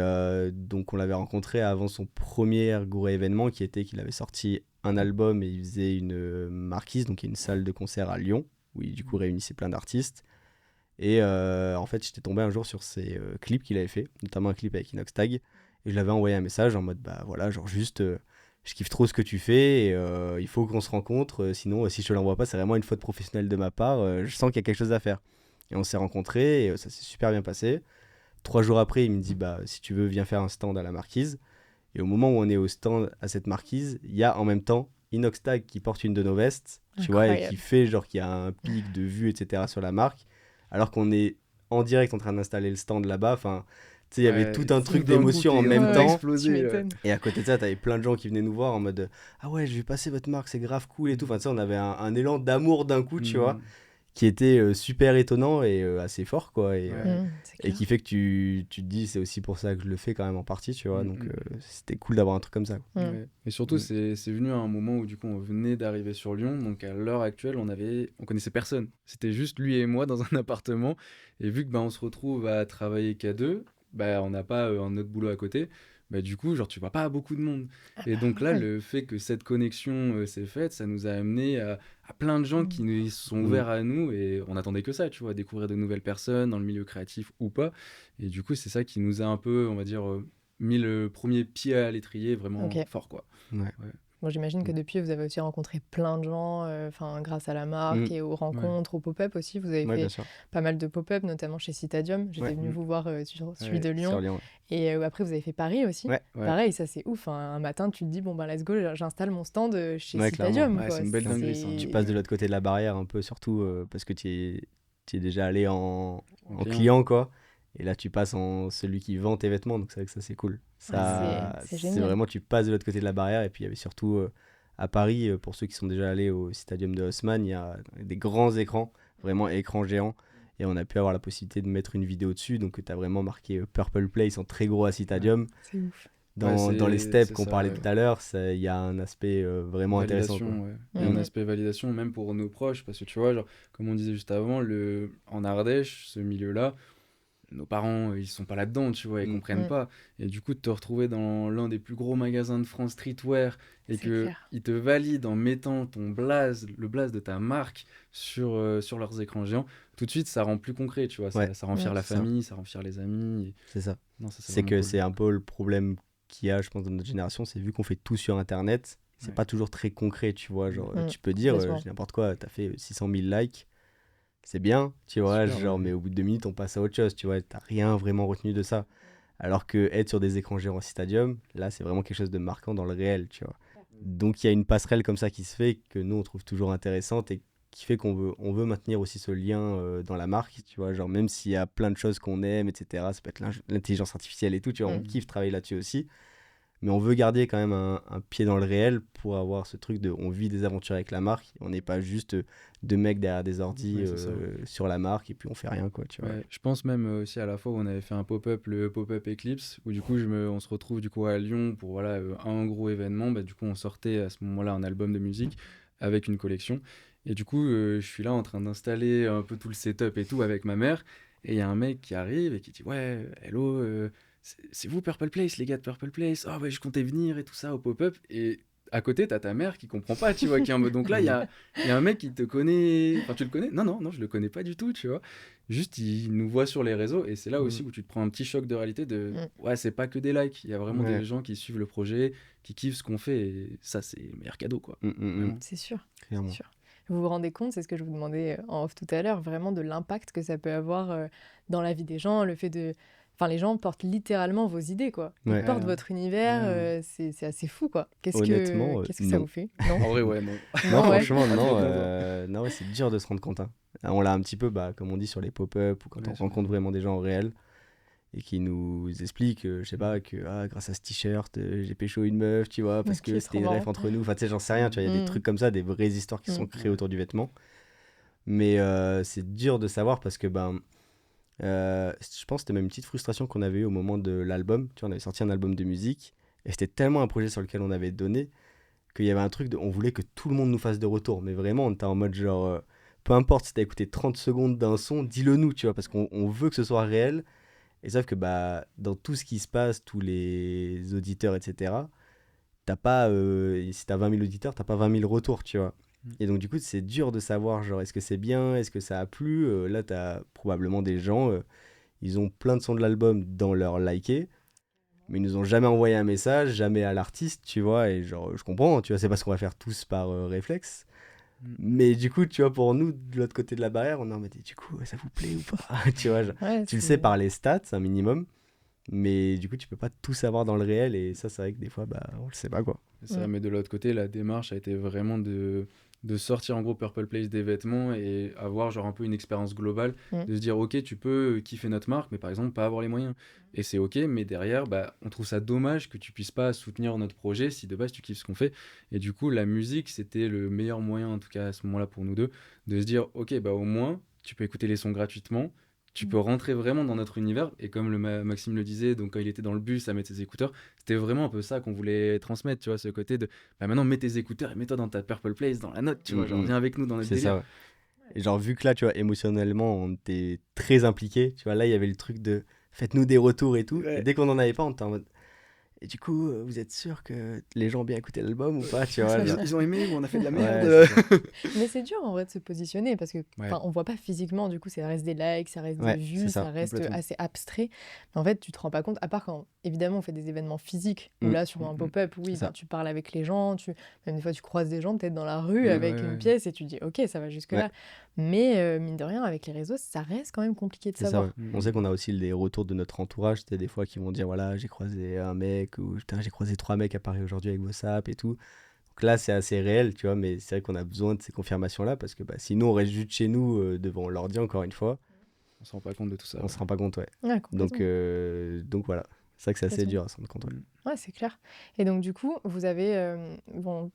Speaker 3: donc on l'avait rencontré avant son premier gros événement qui était qu'il avait sorti un album et il faisait une marquise, donc il y a une salle de concert à Lyon où il du coup réunissait plein d'artistes. Et en fait j'étais tombé un jour sur ses clips qu'il avait fait, notamment un clip avec Inox Tag. Et je lui avais envoyé un message en mode bah voilà, genre juste je kiffe trop ce que tu fais et il faut qu'on se rencontre, sinon si je te l'envoie pas c'est vraiment une faute professionnelle de ma part, je sens qu'il y a quelque chose à faire. Et on s'est rencontrés et ça s'est super bien passé. 3 jours après, il me dit bah si tu veux, viens faire un stand à la marquise. Et au moment où on est au stand à cette marquise, il y a en même temps Inoxtag qui porte une de nos vestes, tu vois, et qui
Speaker 1: Incroyable.
Speaker 3: fait genre qu'il y a un pic de vue, etc. sur la marque, alors qu'on est en direct en train d'installer le stand là-bas. Enfin, tu sais, il y avait
Speaker 2: Ouais,
Speaker 3: tout un truc
Speaker 2: d'un coup,
Speaker 3: d'émotion en
Speaker 2: t'es
Speaker 3: même
Speaker 2: en train
Speaker 1: Ouais,
Speaker 3: temps.
Speaker 1: tu
Speaker 2: d'exploser.
Speaker 1: m'étonnes.
Speaker 3: Et à côté de ça, t'avais plein de gens qui venaient nous voir en mode ah ouais, j'ai vu passer votre marque, c'est grave cool et tout. Enfin, tu sais, on avait un élan d'amour d'un coup, tu vois, qui était super étonnant et assez fort, quoi. Et,
Speaker 2: Ouais.
Speaker 1: C'est
Speaker 3: et
Speaker 1: clair.
Speaker 3: qui fait que tu te dis, c'est aussi pour ça que je le fais quand même en partie, tu vois. Donc, c'était cool d'avoir un truc comme ça, quoi.
Speaker 2: Ouais. Et surtout,
Speaker 3: Mm.
Speaker 2: c'est venu à un moment où du coup on venait d'arriver sur Lyon, donc à l'heure actuelle on connaissait personne. C'était juste lui et moi dans un appartement, et vu que bah, on se retrouve à travailler qu'à deux, bah, on n'a pas un autre boulot à côté, bah, du coup genre tu vois pas beaucoup de monde. Et donc là
Speaker 1: ouais.
Speaker 2: le fait que cette connexion s'est faite, ça nous a amené à plein de gens qui nous sont
Speaker 3: Mm.
Speaker 2: ouverts à nous, et on attendait que ça, tu vois, découvrir de nouvelles personnes dans le milieu créatif ou pas. Et du coup c'est ça qui nous a un peu, on va dire, mis le premier pied à l'étrier vraiment
Speaker 1: Ok.
Speaker 2: fort, quoi.
Speaker 3: Ouais.
Speaker 2: Ouais.
Speaker 1: Bon, j'imagine que depuis, vous avez aussi rencontré plein de gens, enfin, grâce à la marque
Speaker 3: Mm.
Speaker 1: et aux rencontres, aux pop-up aussi. Vous avez
Speaker 3: Ouais, bien
Speaker 1: fait
Speaker 3: sûr.
Speaker 1: pas mal de pop-up, notamment chez Citadium. J'étais
Speaker 3: Ouais.
Speaker 1: venue vous voir sur celui
Speaker 2: Ouais,
Speaker 1: de
Speaker 3: Sur
Speaker 1: Lyon.
Speaker 3: Lyon,
Speaker 1: Et après, vous avez fait Paris aussi.
Speaker 3: ouais.
Speaker 2: Ouais.
Speaker 1: Pareil, ça c'est ouf. Un matin, tu te dis, bon, ben let's go, j'installe mon stand chez
Speaker 3: Ouais, clairement.
Speaker 1: Citadium.
Speaker 2: Ouais,
Speaker 1: Quoi.
Speaker 2: c'est une belle dinguerie, ça,
Speaker 3: Tu
Speaker 2: hein.
Speaker 3: passes de l'autre côté de la barrière un peu, surtout parce que tu es déjà allé en
Speaker 2: En
Speaker 3: client, quoi. Et là, tu passes en celui qui vend tes vêtements, donc c'est vrai que ça, c'est cool. Ça,
Speaker 1: c'est
Speaker 3: c'est
Speaker 1: génial.
Speaker 3: vraiment, tu passes de l'autre côté de la barrière. Et puis, il y avait surtout à Paris, pour ceux qui sont déjà allés au Stadium de Haussmann, il y a des grands écrans, vraiment écrans géants. Et on a pu avoir la possibilité de mettre une vidéo dessus. Donc, tu as vraiment marqué Purple Place en très gros à Citadium.
Speaker 1: C'est ouf.
Speaker 3: Dans les steps
Speaker 2: c'est
Speaker 3: qu'on
Speaker 2: ça,
Speaker 3: parlait
Speaker 2: ouais.
Speaker 3: tout à l'heure, il y a un aspect vraiment intéressant, quoi.
Speaker 2: Validation, ouais. Il y a un aspect validation même pour nos proches, parce que tu vois, genre, comme on disait juste avant, en Ardèche, ce milieu-là, nos parents, ils sont pas là-dedans, tu vois, ils
Speaker 3: Mm.
Speaker 2: comprennent pas. Et du coup, de te retrouver dans l'un des plus gros magasins de France streetwear et
Speaker 1: C'est
Speaker 2: que
Speaker 1: clair.
Speaker 2: ils te valident en mettant ton blaze, le blaze de ta marque sur leurs écrans géants, tout de suite, ça rend plus concret, tu vois.
Speaker 3: Ouais.
Speaker 2: Ça rend fier la
Speaker 3: c'est ça.
Speaker 2: famille, ça rend fier les amis.
Speaker 3: C'est ça.
Speaker 2: Non, ça, c'est
Speaker 3: C'est
Speaker 2: vraiment
Speaker 3: que
Speaker 2: cool.
Speaker 3: c'est un peu le problème qu'il y a, je pense, dans notre génération, c'est vu qu'on fait tout sur Internet, c'est
Speaker 2: Ouais.
Speaker 3: pas toujours très concret, tu vois. Genre, tu peux dire,
Speaker 1: complètement.
Speaker 3: je dis n'importe quoi, t'as fait 600 000 likes, c'est bien, tu vois,
Speaker 2: Super,
Speaker 3: genre,
Speaker 2: ouais.
Speaker 3: mais au bout de 2 minutes, on passe à autre chose, tu vois, t'as rien vraiment retenu de ça. Alors que être sur des écrans géants Stadium, là, c'est vraiment quelque chose de marquant dans le réel, tu vois. Donc, il y a une passerelle comme ça qui se fait, que nous, on trouve toujours intéressante et qui fait on veut maintenir aussi ce lien dans la marque, tu vois, genre même s'il y a plein de choses qu'on aime, etc., ça peut être l'intelligence artificielle et tout, tu vois, on kiffe travailler là-dessus aussi, mais on veut garder quand même un pied dans le réel pour avoir ce truc de, on vit des aventures avec la marque, on n'est pas juste deux mecs derrière des ordis
Speaker 2: Ouais, c'est ça.
Speaker 3: sur la marque et puis on fait rien, quoi, tu vois.
Speaker 2: Ouais, je pense même aussi à la fois où on avait fait un pop-up, le pop-up Eclipse, où du coup on se retrouve du coup à Lyon pour voilà, un gros événement. Bah, du coup on sortait à ce moment-là un album de musique avec une collection. Et du coup je suis là en train d'installer un peu tout le setup et tout avec ma mère. Et il y a un mec qui arrive et qui dit ouais, hello, c'est vous Purple Place, les gars de Purple Place. Ah ouais, je comptais venir et tout ça au pop-up. Et à côté, t'as ta mère qui comprend pas, tu vois, qui est en mode, donc là, il y a un mec qui te connaît, enfin, tu le connais? Non, non, non, je le connais pas du tout, tu vois. Juste, il nous voit sur les réseaux, et c'est là aussi où tu te prends un petit choc de réalité de, ouais, c'est pas que des likes, il y a vraiment des gens qui suivent le projet, qui kiffent ce qu'on fait, et ça, c'est le meilleur cadeau, quoi. Vraiment.
Speaker 1: C'est sûr.
Speaker 3: Clairement.
Speaker 1: C'est sûr. Vous vous rendez compte, c'est ce que je vous demandais en off tout à l'heure, vraiment de l'impact que ça peut avoir dans la vie des gens, le fait de... Enfin, les gens portent littéralement vos idées, quoi. Ils
Speaker 3: Ouais.
Speaker 1: portent votre univers, c'est assez fou, quoi.
Speaker 3: Honnêtement,
Speaker 1: qu'est-ce que ça
Speaker 3: non.
Speaker 1: vous fait? Non,
Speaker 2: En vrai, ouais, non.
Speaker 3: Non,
Speaker 1: ouais.
Speaker 3: franchement, non.
Speaker 2: Complètement.
Speaker 3: Non, ouais, c'est dur de se rendre compte, hein. On l'a un petit peu, comme on dit, sur les pop-up ou quand
Speaker 2: Ouais,
Speaker 3: on rencontre vraiment des gens en réel et qui nous expliquent, je sais pas, que grâce à ce t-shirt, j'ai pécho une meuf, tu vois, parce
Speaker 1: Ok,
Speaker 3: que
Speaker 1: trop
Speaker 3: c'était une
Speaker 1: marrant.
Speaker 3: ref entre nous. Enfin, tu sais, j'en sais rien, tu vois, il y a des trucs comme ça, des vraies histoires qui sont créées autour du vêtement. Mais c'est dur de savoir parce que, je pense que c'était même une petite frustration qu'on avait eue au moment de l'album. Tu vois, on avait sorti un album de musique et c'était tellement un projet sur lequel on avait donné qu'il y avait un truc on voulait que tout le monde nous fasse de retour. Mais vraiment, on était en mode genre, peu importe si t'as écouté 30 secondes d'un son, dis-le nous, tu vois, parce qu'on veut que ce soit réel. Et sauf que dans tout ce qui se passe, tous les auditeurs, etc., t'as pas, si t'as 20 000 auditeurs, t'as pas 20 000 retours, tu vois. Et donc du coup, c'est dur de savoir, genre, est-ce que c'est bien, est-ce que ça a plu. Là, t'as probablement des gens, ils ont plein de sons de l'album dans leur liké, mais ils nous ont jamais envoyé un message, jamais à l'artiste, tu vois. Et genre, je comprends, tu vois, c'est pas ce qu'on va faire tous par réflexe. Mais du coup, tu vois, pour nous, de l'autre côté de la barrière, on est en mode, du coup, ça vous plaît ou pas? Tu vois, genre,
Speaker 1: Ouais,
Speaker 3: tu le
Speaker 1: c'est-
Speaker 3: sais par les stats, un minimum, mais du coup, tu peux pas tout savoir dans le réel, et ça, c'est vrai que des fois, on le sait pas, quoi.
Speaker 2: C'est ça, mais de l'autre côté, la démarche a été vraiment de sortir en gros Purple Place des vêtements et avoir genre un peu une expérience globale, de se dire ok, tu peux kiffer notre marque, mais par exemple pas avoir les moyens. Et c'est ok, mais derrière, on trouve ça dommage que tu puisses pas soutenir notre projet si de base tu kiffes ce qu'on fait. Et du coup, la musique, c'était le meilleur moyen, en tout cas à ce moment-là pour nous deux, de se dire ok, au moins, tu peux écouter les sons gratuitement. Tu peux rentrer vraiment dans notre univers, et comme Maxime le disait, donc quand il était dans le bus à mettre ses écouteurs, c'était vraiment un peu ça qu'on voulait transmettre, tu vois, ce côté de maintenant mets tes écouteurs et mets-toi dans ta Purple Place, dans la note, tu vois, genre viens avec nous dans notre
Speaker 3: C'est
Speaker 2: délire.
Speaker 3: ça, ouais. Et genre, vu que là, tu vois, émotionnellement, on était très impliqués, tu vois, là, il y avait le truc de faites-nous des retours et tout.
Speaker 2: Ouais.
Speaker 3: Et dès qu'on en avait pas, on était en mode. Et du coup, vous êtes sûr que les gens ont bien écouté l'album ou pas, tu vois, genre.
Speaker 2: Ils ont aimé ou on a fait de la
Speaker 3: Ouais,
Speaker 2: merde.
Speaker 3: c'est ça.
Speaker 1: Mais c'est dur en vrai de se positionner parce que
Speaker 2: Ouais.
Speaker 1: on voit pas physiquement, du coup, ça reste des likes, ça reste
Speaker 3: Ouais,
Speaker 1: des
Speaker 3: c'est
Speaker 1: vues,
Speaker 3: ça,
Speaker 1: ça reste
Speaker 2: complètement.
Speaker 1: assez abstrait. Mais en fait, tu te rends pas compte, à part quand évidemment on fait des événements physiques, où là, sur un pop-up, oui,
Speaker 3: ça.
Speaker 1: tu parles avec les gens, même des fois tu croises des gens peut-être dans la rue
Speaker 2: Ouais,
Speaker 1: avec
Speaker 2: ouais,
Speaker 1: une
Speaker 2: ouais.
Speaker 1: pièce et tu dis, ok, ça va jusque-là.
Speaker 3: Ouais.
Speaker 1: Mais mine de rien, avec les réseaux, ça reste quand même compliqué de
Speaker 3: C'est ça,
Speaker 1: savoir.
Speaker 3: ouais. On sait qu'on a aussi les retours de notre entourage. C'était des fois qui vont dire voilà, j'ai croisé un mec, ou putain, j'ai croisé 3 mecs à Paris aujourd'hui avec vos sapes et tout. Donc là, c'est assez réel, tu vois, mais c'est vrai qu'on a besoin de ces confirmations-là parce que sinon, on reste juste chez nous devant l'ordi, encore une fois.
Speaker 2: On se rend pas compte de tout ça.
Speaker 3: On se rend pas compte, ouais.
Speaker 1: Ouais, complètement.
Speaker 3: Donc voilà. C'est vrai que c'est assez
Speaker 1: Complètement.
Speaker 3: dur à se rendre compte. Ouais.
Speaker 1: Ouais, c'est clair. Et donc, du coup, vous avez,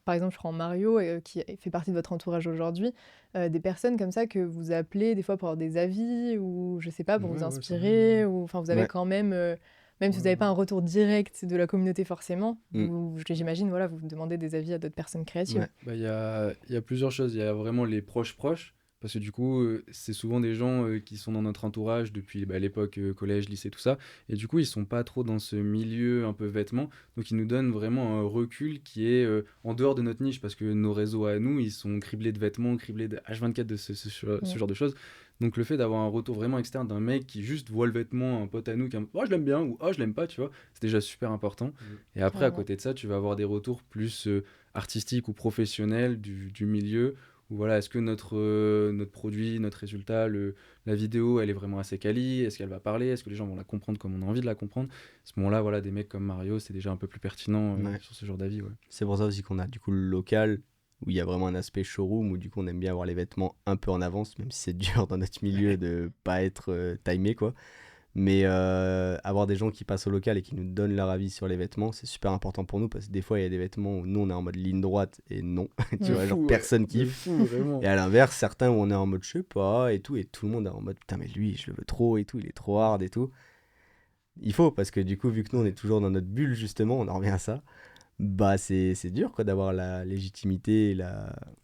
Speaker 1: par exemple, je prends Mario, qui fait partie de votre entourage aujourd'hui, des personnes comme ça que vous appelez des fois pour avoir des avis ou, je sais pas, pour vous
Speaker 2: Ouais,
Speaker 1: inspirer, ou enfin, vous avez
Speaker 3: Ouais.
Speaker 1: quand même, même si vous n'avez pas un retour direct de la communauté forcément, j'imagine, voilà, vous demandez des avis à d'autres personnes créatives.
Speaker 3: Ouais.
Speaker 2: Il y a plusieurs choses. Il y a vraiment les proches, parce que du coup, c'est souvent des gens qui sont dans notre entourage depuis l'époque collège, lycée, tout ça. Et du coup, ils sont pas trop dans ce milieu un peu vêtements. Donc, ils nous donnent vraiment un recul qui est en dehors de notre niche, parce que nos réseaux à nous, ils sont criblés de vêtements, criblés de H24 de ce genre de choses. Donc, le fait d'avoir un retour vraiment externe d'un mec qui juste voit le vêtement, un pote à nous, qui est en mode, oh, je l'aime bien, ou oh, je l'aime pas, tu vois, c'est déjà super important. Et après, à côté de ça, tu vas avoir des retours plus artistiques ou professionnels du milieu. Ou voilà, est-ce que notre produit, notre résultat, la vidéo, elle est vraiment assez quali? Est-ce qu'elle va parler? Est-ce que les gens vont la comprendre comme on a envie de la comprendre? À ce moment-là, voilà, des mecs comme Mario, c'est déjà un peu plus pertinent sur ce genre d'avis. Ouais.
Speaker 3: C'est pour ça aussi qu'on a du coup le local où il y a vraiment un aspect showroom où du coup on aime bien avoir les vêtements un peu en avance, même si c'est dur dans notre milieu de pas être timé, quoi. Mais avoir des gens qui passent au local et qui nous donnent leur avis sur les vêtements, c'est super important pour nous parce que des fois il y a des vêtements où nous on est en mode ligne droite et non, tu vois, genre personne kiffe. Et à l'inverse, certains où on est en mode je sais pas et tout le monde est en mode putain, mais lui je le veux trop et tout, il est trop hard et tout. Il faut, parce que du coup, vu que nous on est toujours dans notre bulle, justement, on en revient à ça, c'est dur quoi d'avoir la légitimité et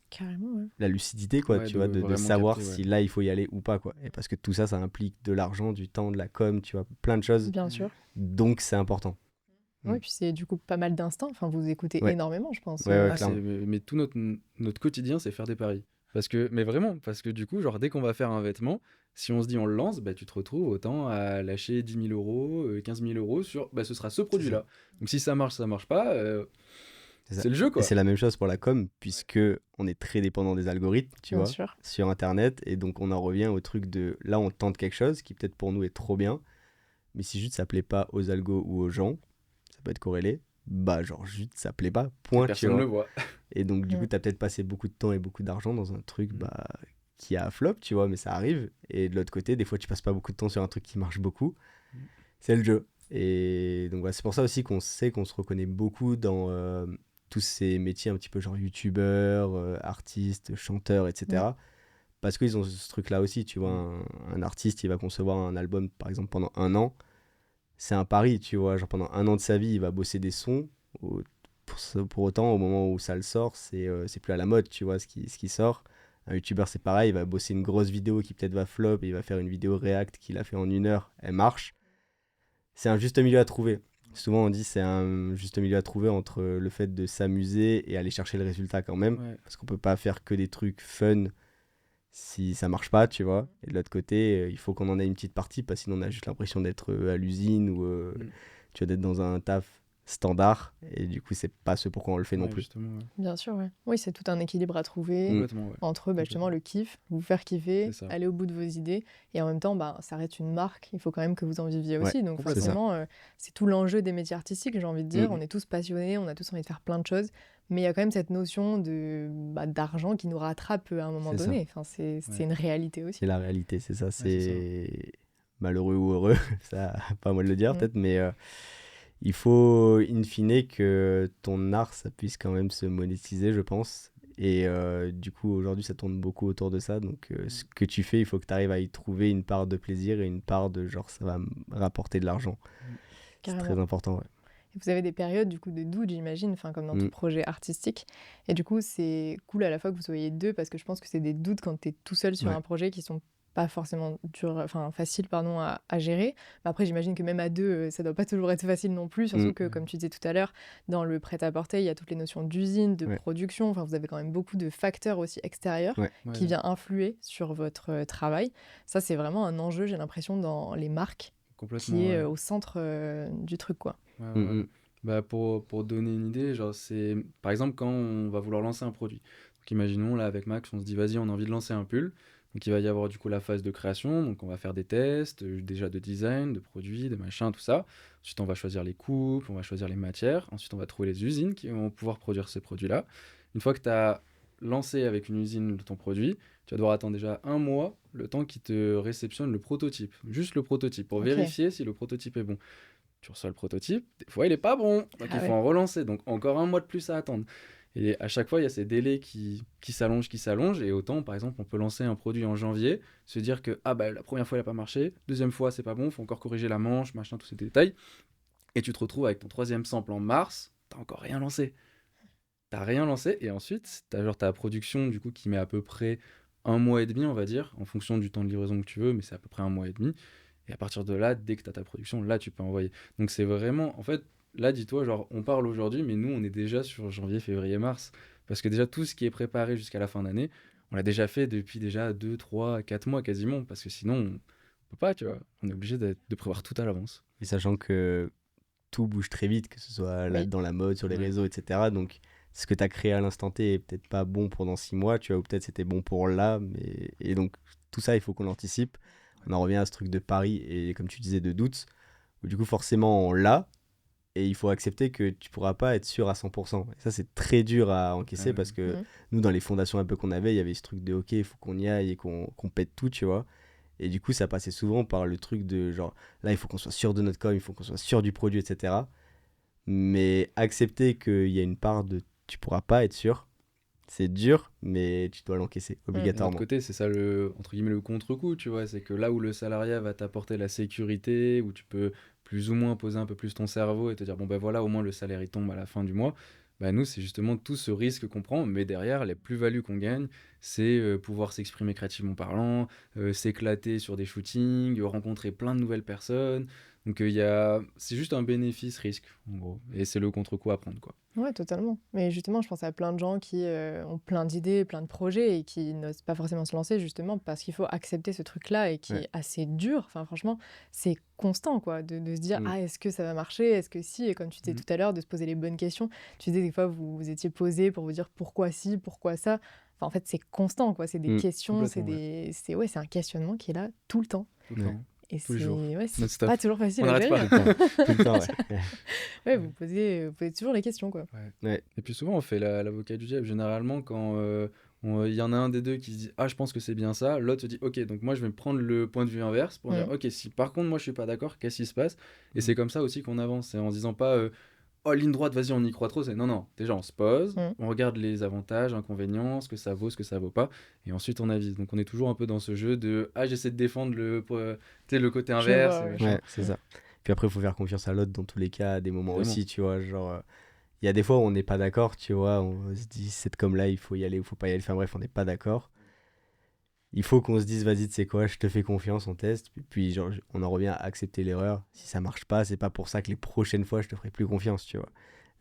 Speaker 1: Carrément, ouais.
Speaker 3: la lucidité, quoi,
Speaker 2: Ouais,
Speaker 3: tu
Speaker 2: de
Speaker 3: vois, de
Speaker 2: vraiment
Speaker 3: savoir
Speaker 2: capter, ouais.
Speaker 3: si là il faut y aller ou pas, quoi. Et parce que tout ça, ça implique de l'argent, du temps, de la com, tu vois, plein de choses.
Speaker 1: Bien sûr.
Speaker 3: Donc c'est important.
Speaker 1: Oui, puis c'est du coup pas mal d'instinct. Enfin, vous écoutez
Speaker 3: Ouais.
Speaker 1: énormément, je pense.
Speaker 3: Ouais,
Speaker 2: Ah,
Speaker 3: clairement.
Speaker 2: mais tout notre quotidien, c'est faire des paris. Mais vraiment, parce que du coup, genre, dès qu'on va faire un vêtement, si on se dit on le lance, bah, tu te retrouves autant à lâcher 10 000 euros, 15 000 euros sur, bah, ce sera ce
Speaker 3: C'est ça.
Speaker 2: produit-là. Donc si ça marche pas,
Speaker 3: C'est ça.
Speaker 2: c'est le jeu,
Speaker 3: Et
Speaker 2: quoi.
Speaker 3: c'est la même chose pour la com, puisque on est très dépendant des algorithmes, tu
Speaker 1: Bien
Speaker 3: vois,
Speaker 1: sûr.
Speaker 3: sur Internet. Et donc, on en revient au truc de là, on tente quelque chose qui, peut-être pour nous, est trop bien. Mais si juste ça plaît pas aux algos ou aux gens, ça peut être corrélé. Bah, genre, juste ça plaît pas,
Speaker 2: Et
Speaker 3: point, tu
Speaker 2: personne ne le
Speaker 3: vois.
Speaker 2: voit.
Speaker 3: Et donc, du coup,
Speaker 1: Mm.
Speaker 3: t'as peut-être passé beaucoup de temps et beaucoup d'argent dans un truc
Speaker 2: Mm.
Speaker 3: bah, qui a flop, tu vois, mais ça arrive. Et de l'autre côté, des fois, tu passes pas beaucoup de temps sur un truc qui marche beaucoup.
Speaker 2: Mm.
Speaker 3: C'est le jeu. Et donc, voilà, c'est pour ça aussi qu'on sait qu'on se reconnaît beaucoup dans tous ces métiers un petit peu genre youtubeurs, artistes, chanteurs,
Speaker 1: Mm.
Speaker 3: etc. Parce qu'ils ont ce truc-là aussi, tu vois. Un artiste, il va concevoir un album, par exemple, pendant 1 an. C'est un pari, tu vois. Genre, pendant 1 an de sa vie, il va bosser des sons. Au- pour autant, au moment où ça le sort, c'est plus à la mode, tu vois, ce qui sort. Un youtubeur, c'est pareil, il va bosser une grosse vidéo qui peut-être va flop, et il va faire une vidéo React qu'il a fait en 1 heure, elle marche. C'est un juste milieu à trouver. Souvent, on dit c'est un juste milieu à trouver entre le fait de s'amuser et aller chercher le résultat quand même.
Speaker 2: Ouais.
Speaker 3: Parce qu'on peut pas faire que des trucs fun si ça marche pas, tu vois. Et de l'autre côté, il faut qu'on en ait une petite partie, parce que sinon on a juste l'impression d'être à l'usine ou
Speaker 2: Mm.
Speaker 3: tu vois, d'être dans un taf standard. Et du coup, c'est pas ce pourquoi on le fait non
Speaker 2: Ouais,
Speaker 3: plus.
Speaker 2: justement, ouais.
Speaker 1: Bien sûr, ouais. Oui, c'est tout un équilibre à trouver
Speaker 2: Complètement, ouais.
Speaker 1: entre bah, justement
Speaker 2: Complètement.
Speaker 1: le kiff, vous faire
Speaker 2: C'est
Speaker 1: kiffer,
Speaker 2: ça.
Speaker 1: aller au bout de vos idées, et en même temps, bah, ça reste une marque, il faut quand même que vous en viviez
Speaker 3: Ouais,
Speaker 1: aussi. Donc
Speaker 3: c'est ça.
Speaker 1: forcément, c'est tout l'enjeu des métiers artistiques, j'ai envie de dire.
Speaker 3: Mm.
Speaker 1: On est tous passionnés, on a tous envie de faire plein de choses, mais il y a quand même cette notion de bah, d'argent qui nous rattrape à un moment
Speaker 3: C'est ça.
Speaker 1: donné. Enfin, c'est
Speaker 2: Ouais.
Speaker 1: une réalité aussi.
Speaker 3: C'est la réalité, c'est ça.
Speaker 2: Ouais, c'est ça.
Speaker 3: C'est malheureux ou heureux, ça, pas à moi de le dire
Speaker 1: Mm.
Speaker 3: peut-être, mais il faut, in fine, que ton art, ça puisse quand même se monétiser, je pense. Et du coup, aujourd'hui, ça tourne beaucoup autour de ça. Donc, ce que tu fais, il faut que tu arrives à y trouver une part de plaisir et une part de genre, ça va me rapporter de l'argent. C'est très
Speaker 1: Carrément.
Speaker 3: important, ouais.
Speaker 1: Et vous avez des périodes du coup de doute, j'imagine, enfin comme dans tout
Speaker 3: Mm.
Speaker 1: projet artistique. Et du coup, c'est cool à la fois que vous soyez deux parce que je pense que c'est des doutes quand tu es tout seul sur
Speaker 3: Ouais.
Speaker 1: un projet qui sont pas forcément faciles pardon, à gérer. Mais après, j'imagine que même à deux, ça doit pas toujours être facile non plus. Surtout
Speaker 3: Mm.
Speaker 1: que, comme tu disais tout à l'heure, dans le prêt-à-porter, il y a toutes les notions d'usine, de
Speaker 3: Ouais.
Speaker 1: production. Enfin, vous avez quand même beaucoup de facteurs aussi extérieurs
Speaker 3: Ouais.
Speaker 1: qui
Speaker 2: Ouais,
Speaker 1: viennent influer sur votre travail. Ça, c'est vraiment un enjeu, j'ai l'impression, dans les marques
Speaker 2: complètement,
Speaker 1: qui est
Speaker 2: ouais.
Speaker 1: au centre du truc, quoi.
Speaker 2: Ouais,
Speaker 3: Mm,
Speaker 2: ouais, ouais.
Speaker 3: mm.
Speaker 2: Bah, pour donner une idée, genre, c'est par exemple quand on va vouloir lancer un produit. Donc, imaginons là avec Max, on se dit vas-y, on a envie de lancer un pull. Donc, il va y avoir du coup la phase de création. Donc, on va faire des tests, déjà de design, de produits, de machin, tout ça. Ensuite, on va choisir les coupes, on va choisir les matières. Ensuite, on va trouver les usines qui vont pouvoir produire ces produits-là. Une fois que tu as lancé avec une usine ton produit, tu vas devoir attendre déjà 1 mois le temps qu'ils te réceptionnent le prototype. Juste le prototype pour
Speaker 1: Ok.
Speaker 2: vérifier si le prototype est bon. Tu reçois le prototype, des fois il est pas bon, donc
Speaker 1: Ah
Speaker 2: il faut
Speaker 1: ouais.
Speaker 2: en relancer, donc encore 1 mois de plus à attendre. Et à chaque fois, il y a ces délais qui s'allongent, et autant, par exemple, on peut lancer un produit en janvier, se dire que ah bah la première fois il a pas marché, deuxième fois c'est pas bon, faut encore corriger la manche, machin, tous ces détails, et tu te retrouves avec ton troisième sample en mars, t'as encore rien lancé. T'as rien lancé, et ensuite, t'as genre ta production du coup qui met à peu près 1 mois et demi, on va dire, en fonction du temps de livraison que tu veux, mais c'est à peu près 1 mois et demi. Et à partir de là, dès que tu as ta production, là, tu peux envoyer. Donc c'est vraiment, en fait, là, dis-toi, genre, on parle aujourd'hui, mais nous, on est déjà sur janvier, février, mars. Parce que déjà, tout ce qui est préparé jusqu'à la fin d'année, on l'a déjà fait depuis déjà 2, 3, 4 mois quasiment. Parce que sinon, on peut pas, tu vois. On est obligé de prévoir tout à l'avance.
Speaker 3: Et sachant que tout bouge très vite, que ce soit
Speaker 1: Oui.
Speaker 3: dans la mode, sur les
Speaker 2: Ouais.
Speaker 3: réseaux, etc. Donc, ce que tu as créé à l'instant T est peut-être pas bon pendant 6 mois, tu vois, ou peut-être c'était bon pour là. Mais... Et donc, tout ça, il faut qu'on l'anticipe. On en revient à ce truc de pari et, comme tu disais, de doute, où du coup, forcément, on l'a. Et il faut accepter que tu pourras pas être sûr à 100%. Et ça, c'est très dur à encaisser, parce que
Speaker 1: Mhm.
Speaker 3: nous, dans les fondations un peu qu'on avait, il y avait ce truc de OK, il faut qu'on y aille et qu'on pète tout, tu vois. Et du coup, ça passait souvent par le truc de genre, là, il faut qu'on soit sûr de notre com, il faut qu'on soit sûr du produit, etc. Mais accepter qu'il y a une part de tu pourras pas être sûr, c'est dur, mais tu dois l'encaisser
Speaker 2: Et d'un autre
Speaker 3: obligatoirement.
Speaker 2: côté, c'est ça le, entre guillemets, le contre-coup, tu vois. C'est que là où le salariat va t'apporter la sécurité, où tu peux plus ou moins poser un peu plus ton cerveau et te dire, bon ben voilà, au moins le salaire il tombe à la fin du mois. Bah nous, c'est justement tout ce risque qu'on prend, mais derrière, les plus-values qu'on gagne, c'est pouvoir s'exprimer créativement parlant, s'éclater sur des shootings, rencontrer plein de nouvelles personnes. Donc c'est juste un bénéfice-risque, en gros. Et c'est le contre-coup à prendre, quoi.
Speaker 1: Ouais, totalement. Mais justement, je pense à plein de gens qui ont plein d'idées, plein de projets et qui n'osent pas forcément se lancer justement parce qu'il faut accepter ce truc-là et qui
Speaker 3: Ouais.
Speaker 1: est assez dur. Enfin, franchement, c'est constant, quoi, de se dire,
Speaker 3: Mm.
Speaker 1: ah, est-ce que ça va marcher? Est-ce que si? Et comme tu disais
Speaker 2: Mhm.
Speaker 1: tout à l'heure, de se poser les bonnes questions. Tu disais des fois, vous étiez posé pour vous dire pourquoi si, pourquoi ça. Enfin, en fait, c'est constant, quoi. C'est des
Speaker 3: Mm.
Speaker 1: questions,
Speaker 2: Complètement, ouais.
Speaker 1: c'est un questionnement qui est là tout le temps.
Speaker 2: Tout le
Speaker 3: Ouais.
Speaker 2: temps,
Speaker 1: Et
Speaker 2: tous les jours,
Speaker 1: c'est
Speaker 2: non-stop.
Speaker 1: pas toujours facile
Speaker 2: On
Speaker 1: à
Speaker 2: n'arrête
Speaker 1: gérer.
Speaker 2: pas.
Speaker 3: Tout le temps, tout le temps, ouais.
Speaker 1: Ouais, vous posez toujours les questions, quoi.
Speaker 2: Ouais.
Speaker 3: Ouais.
Speaker 2: Et puis souvent, on fait l'avocat du diable. Généralement, quand il y en a un des deux qui se dit ah, je pense que c'est bien ça, l'autre se dit ok, donc moi je vais me prendre le point de vue inverse pour dire
Speaker 1: Mm.
Speaker 2: ok, si par contre moi je suis pas d'accord, qu'est-ce qui se passe? Et
Speaker 3: Mm.
Speaker 2: c'est comme ça aussi qu'on avance. C'est en se disant pas oh, ligne droite, vas-y, on y croit trop. C'est non, non, déjà on se pose,
Speaker 1: Mm.
Speaker 2: on regarde les avantages, inconvénients, ce que ça vaut pas, et ensuite on avise. Donc on est toujours un peu dans ce jeu de ah, j'essaie de défendre le côté
Speaker 1: Je
Speaker 2: inverse,
Speaker 1: vois,
Speaker 2: et
Speaker 1: ouais.
Speaker 2: machin.
Speaker 3: Ouais, c'est ça. Puis après, il faut faire confiance à l'autre dans tous les cas, à des moments
Speaker 2: Évidemment.
Speaker 3: aussi, tu vois. Genre, il y a des fois où on n'est pas d'accord, tu vois. On se dit, c'est comme là, il faut y aller ou faut pas y aller. Enfin bref, on n'est pas d'accord. Il faut qu'on se dise, vas-y, tu sais quoi, je te fais confiance, on teste. Puis genre, on en revient à accepter l'erreur. Si ça marche pas, c'est pas pour ça que les prochaines fois, je te ferai plus confiance, tu vois.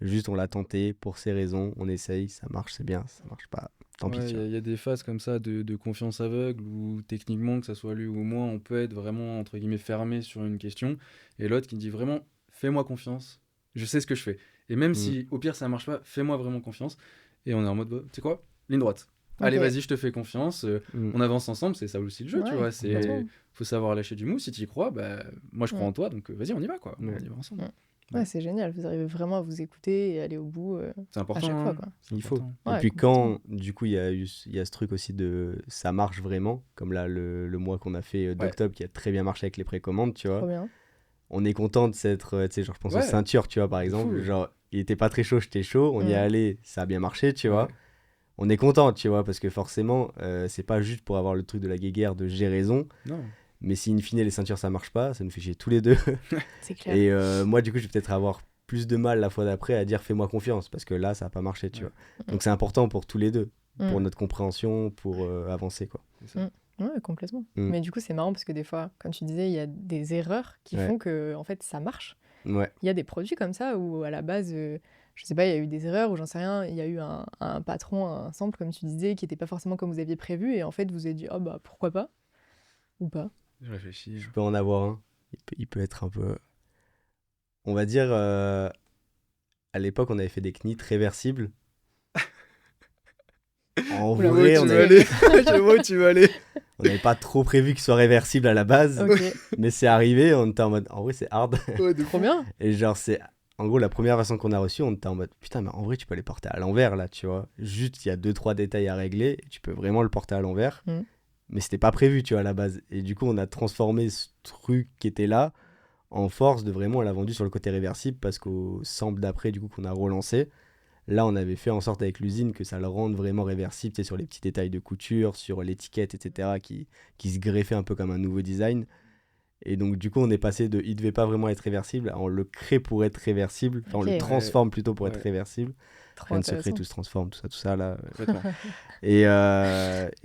Speaker 3: Juste, on l'a tenté pour ces raisons, on essaye, ça marche, c'est bien, ça marche pas, tant pis,
Speaker 2: Ouais,
Speaker 3: tu
Speaker 2: il
Speaker 3: vois.
Speaker 2: y a des phases comme ça de confiance aveugle où techniquement, que ça soit lui ou moi, on peut être vraiment, entre guillemets, fermé sur une question. Et l'autre qui dit vraiment, fais-moi confiance, je sais ce que je fais. Et même
Speaker 3: Mm.
Speaker 2: si au pire ça marche pas, fais-moi vraiment confiance. Et on est en mode, bah, tu sais quoi, ligne droite. Allez,
Speaker 1: Ok.
Speaker 2: vas-y, je te fais confiance.
Speaker 3: Mm.
Speaker 2: On avance ensemble, c'est ça aussi le jeu, tu
Speaker 1: Ouais,
Speaker 2: vois.
Speaker 1: complètement.
Speaker 2: Faut savoir lâcher du mou. Si tu y crois, bah, moi je crois
Speaker 1: Mm.
Speaker 2: en toi, donc vas-y, on y va, quoi. On
Speaker 3: Ouais.
Speaker 2: y va ensemble.
Speaker 1: Mm.
Speaker 2: Ouais.
Speaker 1: Ouais, c'est génial. Vous arrivez vraiment à vous écouter et aller au bout
Speaker 2: C'est
Speaker 1: à
Speaker 2: important,
Speaker 1: chaque fois,
Speaker 2: hein.
Speaker 1: quoi.
Speaker 2: C'est
Speaker 3: Il faut.
Speaker 2: important.
Speaker 3: Et
Speaker 1: Ouais,
Speaker 3: puis
Speaker 1: complètement.
Speaker 3: quand, du coup, il y a ce truc aussi de ça marche vraiment, comme là, le mois qu'on a fait
Speaker 2: Ouais,
Speaker 3: d'octobre qui a très bien marché avec les précommandes, tu vois.
Speaker 1: Trop bien.
Speaker 3: On est content de s'être, tu sais, genre, je pense aux
Speaker 2: ouais,
Speaker 3: ceintures, tu vois, par
Speaker 2: de
Speaker 3: exemple.
Speaker 2: fou.
Speaker 3: Genre, il était pas très chaud, j'étais chaud, on y est
Speaker 1: Mm.
Speaker 3: allé, ça a bien marché, tu vois.
Speaker 2: Ouais,
Speaker 3: On est content, tu vois, parce que forcément, c'est pas juste pour avoir le truc de la guéguerre de j'ai raison,
Speaker 2: non.
Speaker 3: mais si in fine les ceintures ça marche pas, ça nous fait chier tous les deux.
Speaker 1: C'est clair.
Speaker 3: Et moi, du coup, je vais peut-être avoir plus de mal la fois d'après à dire fais-moi confiance, parce que là, ça a pas marché, tu
Speaker 2: Ouais.
Speaker 3: vois. Donc c'est important pour tous les deux, pour
Speaker 1: Mm.
Speaker 3: notre compréhension, pour avancer, quoi.
Speaker 2: C'est ça.
Speaker 1: Ouais, complètement.
Speaker 3: Mm.
Speaker 1: Mais du coup, c'est marrant parce que des fois, comme tu disais, il y a des erreurs qui
Speaker 3: Ouais.
Speaker 1: font que, en fait, ça marche.
Speaker 3: Ouais,
Speaker 1: Il y a des produits comme ça où, à la base, je sais pas, il y a eu des erreurs ou j'en sais rien. Il y a eu un patron, un sample, comme tu disais, qui n'était pas forcément comme vous aviez prévu. Et en fait, vous avez dit, oh bah pourquoi pas ou pas.
Speaker 2: Je réfléchis.
Speaker 3: je peux en avoir un. Il peut être un peu. On va dire, à l'époque, on avait fait des knits réversibles. En
Speaker 1: Oula,
Speaker 2: Je vois où
Speaker 3: vrai,
Speaker 1: on
Speaker 2: tu
Speaker 3: on
Speaker 2: veux
Speaker 1: est-
Speaker 2: aller. Je vois où tu veux aller.
Speaker 3: n'avait pas trop prévu qu'ils soient réversibles à la base,
Speaker 1: Ok,
Speaker 3: mais c'est arrivé. On était en mode, en vrai, c'est hard.
Speaker 2: Ouais, de
Speaker 1: trop
Speaker 2: fou.
Speaker 1: bien.
Speaker 3: Et genre, c'est. En gros, la première version qu'on a reçue, on était en mode putain, mais en vrai, tu peux les porter à l'envers là, tu vois. Juste, il y a 2-3 détails à régler et tu peux vraiment le porter à l'envers.
Speaker 1: Mm.
Speaker 3: Mais c'était pas prévu, tu vois, à la base. Et du coup, on a transformé ce truc qui était là en force de vraiment, on l'a vendu sur le côté réversible parce qu'au sample d'après, du coup, qu'on a relancé, là, on avait fait en sorte avec l'usine que ça le rende vraiment réversible, tu sais, sur les petits détails de couture, sur l'étiquette, etc., qui se greffaient un peu comme un nouveau design. Et donc, du coup, on est passé de il devait pas vraiment être réversible à on le crée pour être réversible. Enfin, on le
Speaker 1: Ok.
Speaker 3: transforme plutôt pour être
Speaker 2: Ouais.
Speaker 3: réversible.
Speaker 1: Trop
Speaker 3: Rien de secret,
Speaker 1: intéressant.
Speaker 3: tout se transforme, tout ça, là.
Speaker 2: Complètement.
Speaker 3: Et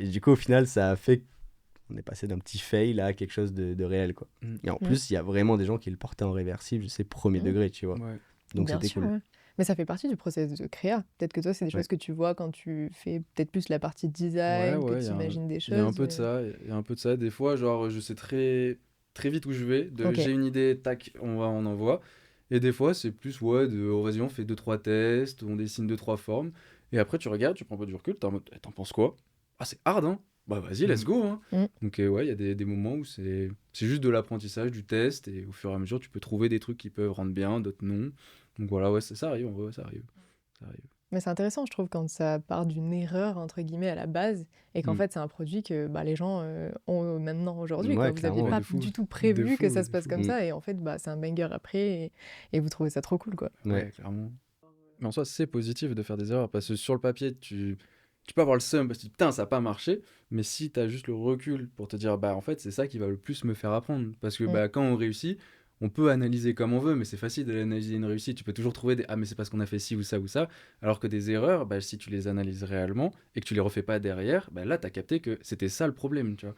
Speaker 3: du coup, au final, ça a fait qu'on est passé d'un petit fail à quelque chose de réel, quoi.
Speaker 2: Mm.
Speaker 3: Et en
Speaker 1: Mm.
Speaker 3: plus, il y a vraiment des gens qui le portaient en réversible, c'est premier
Speaker 1: Mm.
Speaker 3: degré, tu vois.
Speaker 2: Ouais.
Speaker 3: Donc,
Speaker 1: Bien
Speaker 3: c'était
Speaker 1: sûr,
Speaker 3: cool.
Speaker 1: ouais. Mais ça fait partie du process de créa. Peut-être que toi, c'est des
Speaker 3: Ouais.
Speaker 1: choses que tu vois quand tu fais peut-être plus la partie
Speaker 2: Ouais,
Speaker 1: design, que
Speaker 2: ouais,
Speaker 1: tu imagines des
Speaker 2: il y a un
Speaker 1: choses.
Speaker 2: peu de ça. Il y a un peu de ça. Des fois, genre, je sais très, très vite où je vais.
Speaker 1: Ok.
Speaker 2: J'ai une idée, tac, on envoie. Et des fois, c'est plus, ouais, oh, vas-y, on fait 2-3 tests, on dessine 2-3 formes. Et après, tu regardes, tu prends un peu du recul, t'es en mode, t'en penses quoi? Ah, c'est hard, hein? Bah, vas-y, let's go, hein.
Speaker 1: Mm.
Speaker 2: Donc, ouais, il y a des moments où c'est juste de l'apprentissage, du test. Et au fur et à mesure, tu peux trouver des trucs qui peuvent rendre bien, d'autres non. Donc, voilà, ouais, ça arrive, en vrai, ça arrive. Ça arrive.
Speaker 1: Mais c'est intéressant, je trouve, quand ça part d'une erreur, entre guillemets, à la base, et qu'en
Speaker 3: Mm.
Speaker 1: fait, c'est un produit que bah, les gens ont maintenant, aujourd'hui.
Speaker 3: Ouais,
Speaker 1: Quoi. Vous n'aviez
Speaker 3: clairement.
Speaker 2: Ouais,
Speaker 1: pas
Speaker 2: de fou.
Speaker 1: du tout
Speaker 2: De
Speaker 1: prévu
Speaker 2: fou,
Speaker 1: que ça
Speaker 2: de
Speaker 1: se passe
Speaker 2: fou.
Speaker 1: comme
Speaker 3: Mm.
Speaker 1: ça, et en fait, bah, c'est un banger après, et vous trouvez ça trop cool, quoi.
Speaker 3: Ouais.
Speaker 2: Ouais, clairement. Mais en soi, c'est positif de faire des erreurs parce que sur le papier, tu peux avoir le seum parce que putain, ça n'a pas marché. Mais si tu as juste le recul pour te dire, bah en fait, c'est ça qui va le plus me faire apprendre. Parce que
Speaker 1: Mm.
Speaker 2: bah, quand on réussit, on peut analyser comme on veut, mais c'est facile d'analyser une réussite. Tu peux toujours trouver des ah, mais c'est parce qu'on a fait ci ou ça. Alors que des erreurs, bah, si tu les analyses réellement et que tu les refais pas derrière, bah, là, tu as capté que c'était ça le problème, tu vois.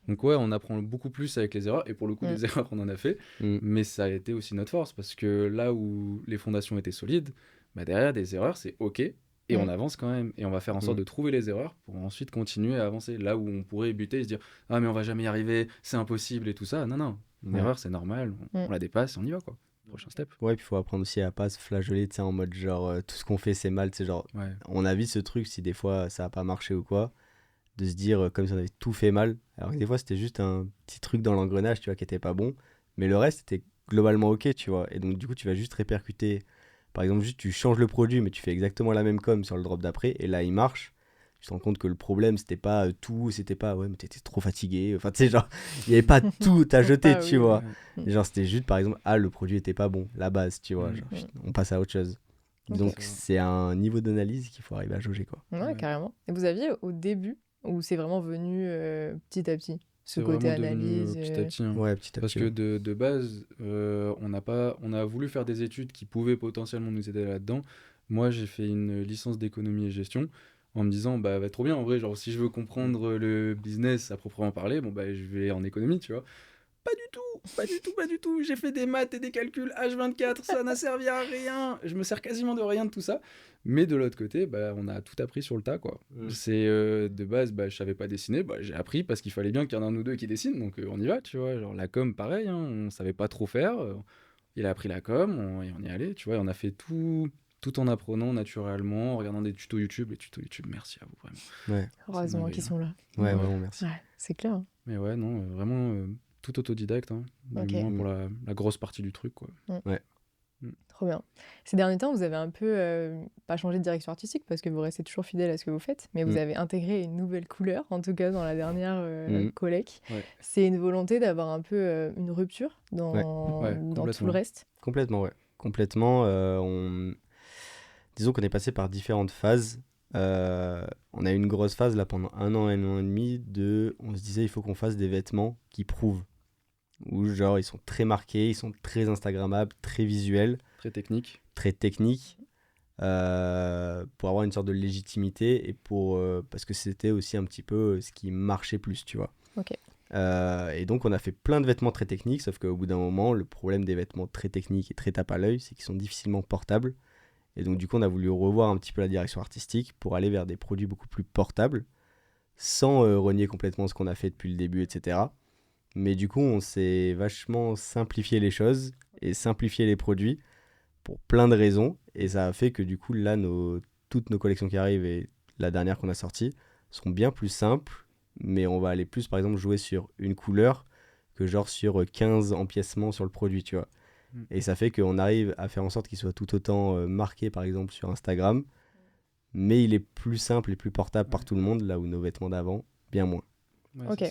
Speaker 2: Donc, ouais, on apprend beaucoup plus avec les erreurs. Et pour le coup, les erreurs, on en a fait. Mais ça a été aussi notre force parce que là où les fondations étaient solides, bah, derrière, des erreurs, c'est OK. Et on avance quand même. Et on va faire en sorte de trouver les erreurs pour ensuite continuer à avancer. Là où on pourrait buter et se dire ah, mais on va jamais y arriver, c'est impossible et tout ça. Non. Une erreur, c'est normal. On la dépasse et on y va, quoi. Prochain step.
Speaker 3: Ouais, puis il faut apprendre aussi à pas se flageoler, tu sais, en mode genre tout ce qu'on fait c'est mal, tu sais, genre on a vu ce truc si des fois ça a pas marché ou quoi, de se dire comme si on avait tout fait mal, alors que des fois c'était juste un petit truc dans l'engrenage, tu vois, qui était pas bon, mais le reste était globalement ok, tu vois, et donc du coup tu vas juste répercuter, par exemple, juste tu changes le produit, mais tu fais exactement la même com sur le drop d'après, et là il marche. Tu te rends compte que le problème, c'était pas tout, c'était pas ouais, mais t'étais trop fatigué. Enfin, tu sais, genre, il y avait pas tout à jeter, tu vois. Et genre, c'était juste, par exemple, ah, le produit était pas bon, la base, tu vois. Genre, on passe à autre chose. Donc, c'est un niveau d'analyse qu'il faut arriver à jauger, quoi.
Speaker 1: Ouais, carrément. Et vous aviez au début, ou c'est vraiment venu petit à petit, ce
Speaker 2: C'est
Speaker 1: côté
Speaker 2: vraiment
Speaker 1: analyse
Speaker 2: devenu petit à petit.
Speaker 3: Ouais, petit à
Speaker 2: Parce
Speaker 3: petit.
Speaker 2: que de base, on a voulu faire des études qui pouvaient potentiellement nous aider là-dedans. Moi, j'ai fait une licence d'économie et gestion en me disant, bah trop bien, en vrai, genre, si je veux comprendre le business à proprement parler, bon, bah, je vais en économie, tu vois. Pas du tout. J'ai fait des maths et des calculs H24, ça n'a servi à rien. Je me sers quasiment de rien de tout ça. Mais de l'autre côté, bah, on a tout appris sur le tas, quoi. C'est de base, bah, je savais pas dessiner, bah, j'ai appris parce qu'il fallait bien qu'il y en ait un ou deux qui dessinent, donc on y va, tu vois. Genre la com, pareil, hein, on savait pas trop faire. Il a appris la com, et on y allait, tu vois. Et on a fait tout en apprenant naturellement, en regardant des tutos YouTube. Les tutos YouTube, merci à vous, vraiment.
Speaker 3: Ouais.
Speaker 1: Heureusement qu'ils sont là.
Speaker 3: Ouais, vraiment, merci.
Speaker 1: Ouais, c'est clair. Hein.
Speaker 2: Mais ouais, non, vraiment tout autodidacte, hein, du moins pour la grosse partie du truc, quoi.
Speaker 3: Ouais.
Speaker 1: Trop bien. Ces derniers temps, vous avez un peu, pas changé de direction artistique parce que vous restez toujours fidèle à ce que vous faites, mais vous avez intégré une nouvelle couleur, en tout cas dans la dernière collègue.
Speaker 2: Ouais.
Speaker 1: C'est une volonté d'avoir un peu une rupture dans tout le reste.
Speaker 3: Complètement, ouais. Complètement. Disons qu'on est passé par différentes phases. On a eu une grosse phase là pendant un an et demi on se disait il faut qu'on fasse des vêtements qui prouvent. Où genre ils sont très marqués, ils sont très instagrammables, très visuels.
Speaker 2: Très techniques.
Speaker 3: Très techniques. Pour avoir une sorte de légitimité et parce que c'était aussi un petit peu ce qui marchait plus, tu vois.
Speaker 1: Ok.
Speaker 3: Et donc on a fait plein de vêtements très techniques, sauf qu'au bout d'un moment, le problème des vêtements très techniques et très tape à l'œil, c'est qu'ils sont difficilement portables. Et donc du coup on a voulu revoir un petit peu la direction artistique pour aller vers des produits beaucoup plus portables, sans renier complètement ce qu'on a fait depuis le début, etc. Mais du coup on s'est vachement simplifié les choses et simplifié les produits pour plein de raisons. Et ça a fait que du coup là toutes nos collections qui arrivent et la dernière qu'on a sortie seront bien plus simples, mais on va aller plus par exemple jouer sur une couleur que genre sur 15 empiècements sur le produit, tu vois. Et ça fait qu'on arrive à faire en sorte qu'il soit tout autant marqué par exemple sur Instagram, mais il est plus simple et plus portable par tout le monde, là où nos vêtements d'avant, bien moins.
Speaker 2: Ouais,
Speaker 1: ok.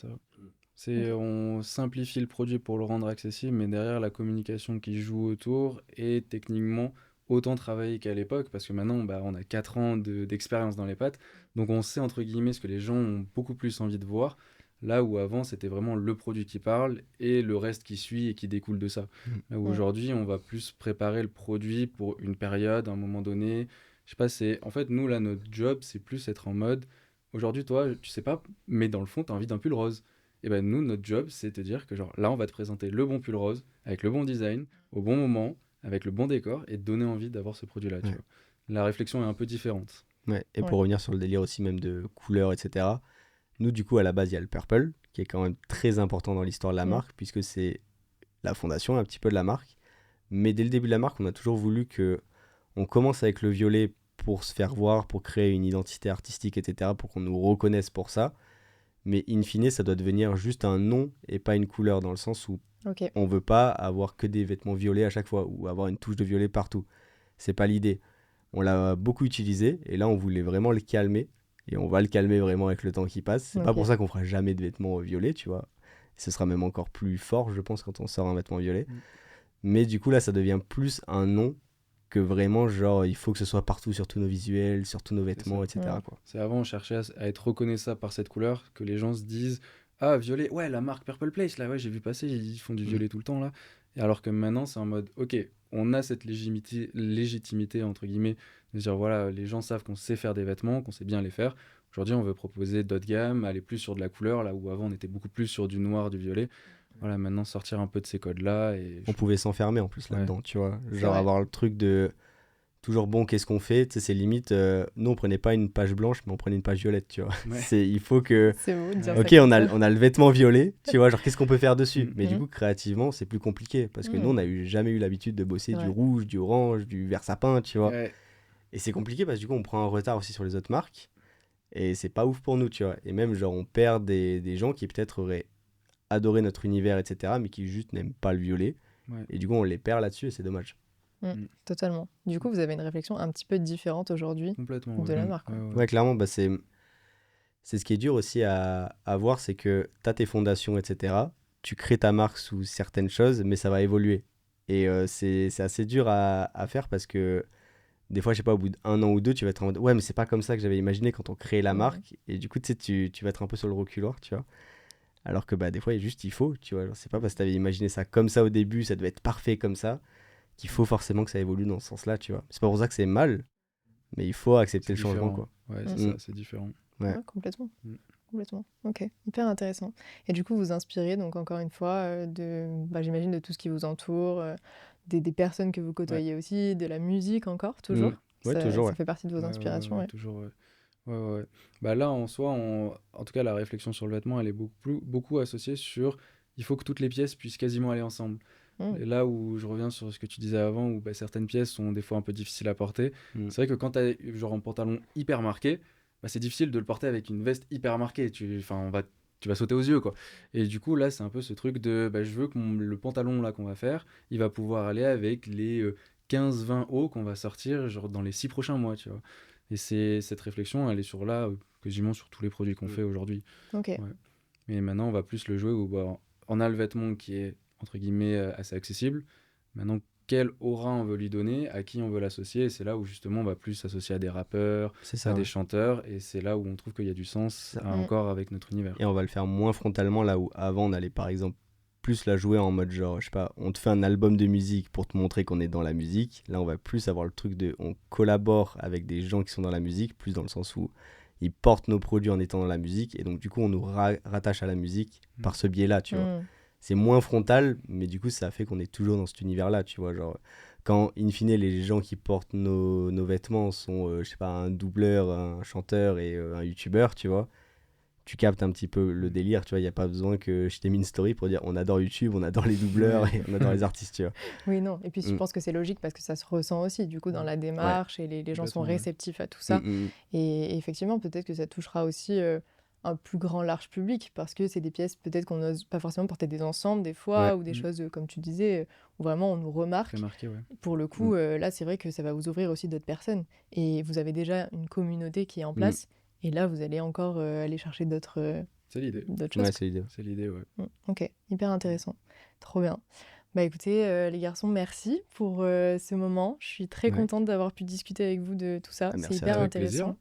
Speaker 2: c'est ça. On simplifie le produit pour le rendre accessible, mais derrière la communication qui joue autour est techniquement autant travaillée qu'à l'époque, parce que maintenant bah, on a 4 ans d'expérience dans les pattes, donc on sait entre guillemets ce que les gens ont beaucoup plus envie de voir. Là où avant, c'était vraiment le produit qui parle et le reste qui suit et qui découle de ça. Là où aujourd'hui, on va plus préparer le produit pour une période, à un moment donné. Je sais pas, en fait, nous, là, notre job, c'est plus être en mode, aujourd'hui, toi, tu sais pas, mais dans le fond, tu as envie d'un pull rose. Et ben nous, notre job, c'est te dire que genre, là, on va te présenter le bon pull rose, avec le bon design, au bon moment, avec le bon décor, et te donner envie d'avoir ce produit-là, tu vois. La réflexion est un peu différente.
Speaker 3: Ouais. Et pour revenir sur le délire aussi même de couleurs, etc., nous, du coup, à la base, il y a le purple, qui est quand même très important dans l'histoire de la marque, puisque c'est la fondation un petit peu de la marque. Mais dès le début de la marque, on a toujours voulu qu'on commence avec le violet pour se faire voir, pour créer une identité artistique, etc., pour qu'on nous reconnaisse pour ça. Mais in fine, ça doit devenir juste un nom et pas une couleur, dans le sens où on veut pas avoir que des vêtements violets à chaque fois, ou avoir une touche de violet partout. C'est pas l'idée. On l'a beaucoup utilisé, et là, on voulait vraiment le calmer. Et on va le calmer vraiment avec le temps qui passe. C'est pas pour ça qu'on fera jamais de vêtements violets, tu vois. Ce sera même encore plus fort, je pense, quand on sort un vêtement violet. Mais du coup, là, ça devient plus un nom que vraiment, genre, il faut que ce soit partout sur tous nos visuels, sur tous nos vêtements, etc. Quoi.
Speaker 2: C'est avant, on cherchait à être reconnaissable par cette couleur, que les gens se disent « Ah, violet, ouais, la marque Purple Place, là, ouais, j'ai vu passer, ils font du violet tout le temps, là. » Et alors que maintenant, c'est en mode, ok, on a cette légitimité, entre guillemets, de dire, voilà, les gens savent qu'on sait faire des vêtements, qu'on sait bien les faire. Aujourd'hui, on veut proposer d'autres gammes, aller plus sur de la couleur, là où avant, on était beaucoup plus sur du noir, du violet. Voilà, maintenant, sortir un peu de ces codes-là. Et
Speaker 3: On pouvait s'enfermer en plus
Speaker 2: Ouais.
Speaker 3: là-dedans, tu vois.
Speaker 1: C'est
Speaker 3: Genre
Speaker 1: vrai.
Speaker 3: avoir le truc de toujours bon, qu'est-ce qu'on fait? Tu sais, c'est limite, nous on prenait pas une page blanche, mais on prenait une page violette, tu vois.
Speaker 2: Ouais.
Speaker 3: Il faut que.
Speaker 1: C'est beau de dire
Speaker 2: Ouais.
Speaker 3: Ok,
Speaker 1: ça comme
Speaker 3: on a le vêtement violet, tu vois, genre qu'est-ce qu'on peut faire dessus?
Speaker 2: Mm.
Speaker 3: Mais du
Speaker 1: Mhm.
Speaker 3: coup, créativement, c'est plus compliqué parce que
Speaker 1: Mm.
Speaker 3: nous, on n'a jamais eu l'habitude de bosser
Speaker 1: C'est
Speaker 3: du
Speaker 1: vrai.
Speaker 3: rouge, du orange, du vert sapin, tu vois.
Speaker 2: Ouais.
Speaker 3: Et c'est compliqué parce que du coup, on prend un retard aussi sur les autres marques et c'est pas ouf pour nous, tu vois. Et même, genre, on perd des gens qui peut-être auraient adoré notre univers, etc., mais qui juste n'aiment pas le violet.
Speaker 2: Ouais.
Speaker 3: Et du coup, on les perd là-dessus et c'est dommage.
Speaker 1: Totalement. Du coup, vous avez une réflexion un petit peu différente aujourd'hui
Speaker 2: Complètement.
Speaker 1: de
Speaker 2: ouais.
Speaker 1: la marque.
Speaker 2: Ouais,
Speaker 1: quoi.
Speaker 2: ouais.
Speaker 3: Ouais, clairement, bah, c'est ce qui est dur aussi à voir, c'est que tu as tes fondations, etc. Tu crées ta marque sous certaines choses, mais ça va évoluer. Et c'est assez dur à faire parce que des fois, je sais pas, au bout d'1 an ou 2, tu vas être en mode ouais, mais c'est pas comme ça que j'avais imaginé quand on créait la
Speaker 1: Ouais.
Speaker 3: marque. Et du coup, tu sais, tu vas être un peu sur le reculoir, tu vois. Alors que bah, des fois, il faut, tu vois. Genre, c'est pas parce que tu avais imaginé ça comme ça au début, ça devait être parfait comme ça, qu'il faut forcément que ça évolue dans ce sens-là, tu vois. C'est pas pour ça que c'est mal, mais il faut accepter
Speaker 2: C'est
Speaker 3: le changement,
Speaker 2: différent.
Speaker 3: quoi.
Speaker 2: Ouais,
Speaker 1: Mm.
Speaker 2: c'est ça, c'est différent.
Speaker 3: Ouais.
Speaker 1: Ouais, complètement.
Speaker 2: Mm.
Speaker 1: Complètement. Ok, hyper intéressant. Et du coup, vous inspirez donc encore une fois j'imagine de tout ce qui vous entoure, des personnes que vous côtoyez aussi, de la musique encore, toujours.
Speaker 3: Ouais,
Speaker 1: ça,
Speaker 3: toujours,
Speaker 1: ça
Speaker 3: ouais.
Speaker 1: fait partie de vos inspirations. Ouais.
Speaker 2: Toujours, ouais. Ouais. Bah là, en soi, en tout cas, la réflexion sur le vêtement, elle est beaucoup associée sur il faut que toutes les pièces puissent quasiment aller ensemble.
Speaker 1: Mm.
Speaker 2: Et là où je reviens sur ce que tu disais avant, où bah, certaines pièces sont des fois un peu difficiles à porter, c'est vrai que quand tu as genre un pantalon hyper marqué, bah, c'est difficile de le porter avec une veste hyper marquée. Tu vas sauter aux yeux, quoi. Et du coup, là, c'est un peu ce truc de bah, je veux que le pantalon là qu'on va faire, il va pouvoir aller avec les 15-20 hauts qu'on va sortir genre dans les 6 prochains mois, tu vois. Et cette réflexion, elle est quasiment sur tous les produits qu'on fait aujourd'hui.
Speaker 1: Ok.
Speaker 2: Ouais. Mais maintenant, on va plus le jouer où bah, on a le vêtement qui est, entre guillemets, assez accessible. Maintenant, quelle aura on veut lui donner, à qui on veut l'associer, et c'est là où justement on va plus s'associer à des rappeurs,
Speaker 3: C'est
Speaker 2: à
Speaker 3: ça.
Speaker 2: des
Speaker 3: Ouais.
Speaker 2: chanteurs, et c'est là où on trouve qu'il y a du sens
Speaker 3: Ça.
Speaker 2: encore avec notre univers.
Speaker 3: Et on va le faire moins frontalement, là où avant, on allait par exemple plus la jouer en mode genre, je sais pas, on te fait un album de musique pour te montrer qu'on est dans la musique. Là, on va plus avoir le truc de, on collabore avec des gens qui sont dans la musique, plus dans le sens où ils portent nos produits en étant dans la musique, et donc du coup, on nous rattache à la musique par ce biais-là, tu vois.
Speaker 1: Mm.
Speaker 3: C'est moins frontal, mais du coup, ça fait qu'on est toujours dans cet univers-là, tu vois. Genre, quand, in fine, les gens qui portent nos vêtements sont, je sais pas, un doubleur, un chanteur et un youtubeur, tu vois, tu captes un petit peu le délire, tu vois. Il n'y a pas besoin que je t'ai mis une story pour dire on adore YouTube, on adore les doubleurs et on adore les artistes, tu vois.
Speaker 1: Oui, non. Et puis, je
Speaker 3: Mm.
Speaker 1: pense que c'est logique parce que ça se ressent aussi, du coup, dans la démarche et les gens sont
Speaker 2: Complètement, ouais.
Speaker 1: réceptifs à tout ça.
Speaker 3: Mm, mm.
Speaker 1: Et effectivement, peut-être que ça touchera aussi un plus grand large public parce que c'est des pièces peut-être qu'on n'ose pas forcément porter des ensembles des fois
Speaker 3: Ouais.
Speaker 1: ou des choses, comme tu disais, où vraiment on nous remarque.
Speaker 2: Très marqué, ouais.
Speaker 1: Pour le coup, là, c'est vrai que ça va vous ouvrir aussi d'autres personnes. Et vous avez déjà une communauté qui est en place. Et là, vous allez encore aller chercher d'autres
Speaker 2: C'est l'idée.
Speaker 1: choses.
Speaker 3: Ouais, c'est l'idée.
Speaker 2: C'est l'idée, ouais.
Speaker 1: Ok, hyper intéressant. Trop bien. Bah écoutez, les garçons, merci pour ce moment. Je suis très
Speaker 3: Ouais.
Speaker 1: contente d'avoir pu discuter avec vous de tout ça.
Speaker 3: Ah,
Speaker 1: C'est
Speaker 3: merci à
Speaker 1: hyper
Speaker 3: toi.
Speaker 2: Avec plaisir.
Speaker 1: intéressant.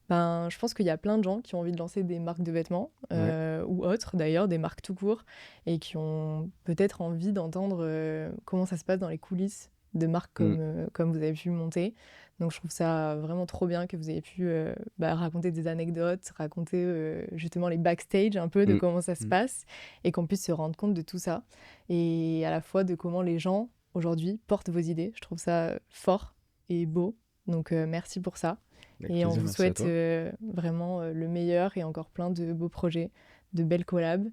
Speaker 1: Ben, je pense qu'il y a plein de gens qui ont envie de lancer des marques de vêtements, ou autres d'ailleurs, des marques tout court, et qui ont peut-être envie d'entendre comment ça se passe dans les coulisses de marques comme vous avez pu monter. Donc je trouve ça vraiment trop bien que vous ayez pu raconter des anecdotes, raconter justement les backstage un peu de comment ça se passe, et qu'on puisse se rendre compte de tout ça, et à la fois de comment les gens aujourd'hui portent vos idées. Je trouve ça fort et beau, donc merci pour ça.
Speaker 3: Avec
Speaker 1: Et on
Speaker 3: plaisir.
Speaker 1: vous
Speaker 2: Merci à
Speaker 1: souhaite
Speaker 2: toi.
Speaker 1: vraiment le meilleur et encore plein de beaux projets, de belles collabs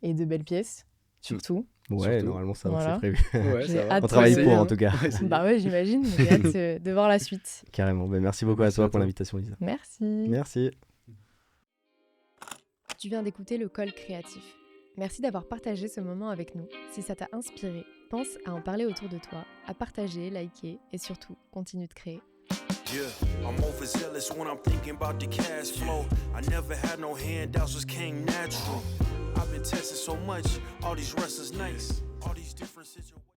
Speaker 1: et de belles pièces, surtout.
Speaker 3: Ouais,
Speaker 2: Surtout.
Speaker 3: normalement, ça
Speaker 1: Voilà.
Speaker 3: c'est prévu.
Speaker 2: Ouais,
Speaker 1: J'ai
Speaker 2: ça va.
Speaker 1: hâte
Speaker 3: On travaille
Speaker 1: de-
Speaker 3: pour, en tout cas.
Speaker 2: Ouais, c'est-
Speaker 1: Bah ouais, j'imagine. J'ai hâte de voir la suite.
Speaker 3: Carrément. Ben, merci beaucoup
Speaker 2: Merci
Speaker 3: à toi
Speaker 2: à
Speaker 3: pour
Speaker 2: toi.
Speaker 3: l'invitation, Lisa.
Speaker 1: Merci.
Speaker 3: Merci.
Speaker 1: Tu viens d'écouter le Col Créatif. Merci d'avoir partagé ce moment avec nous. Si ça t'a inspiré, pense à en parler autour de toi, à partager, liker et surtout, continue de créer.
Speaker 4: Yeah, I'm overzealous when I'm thinking about the cash flow. I never had no handouts, just came natural. I've been testing so much, all these wrestlers nice, all these different situations.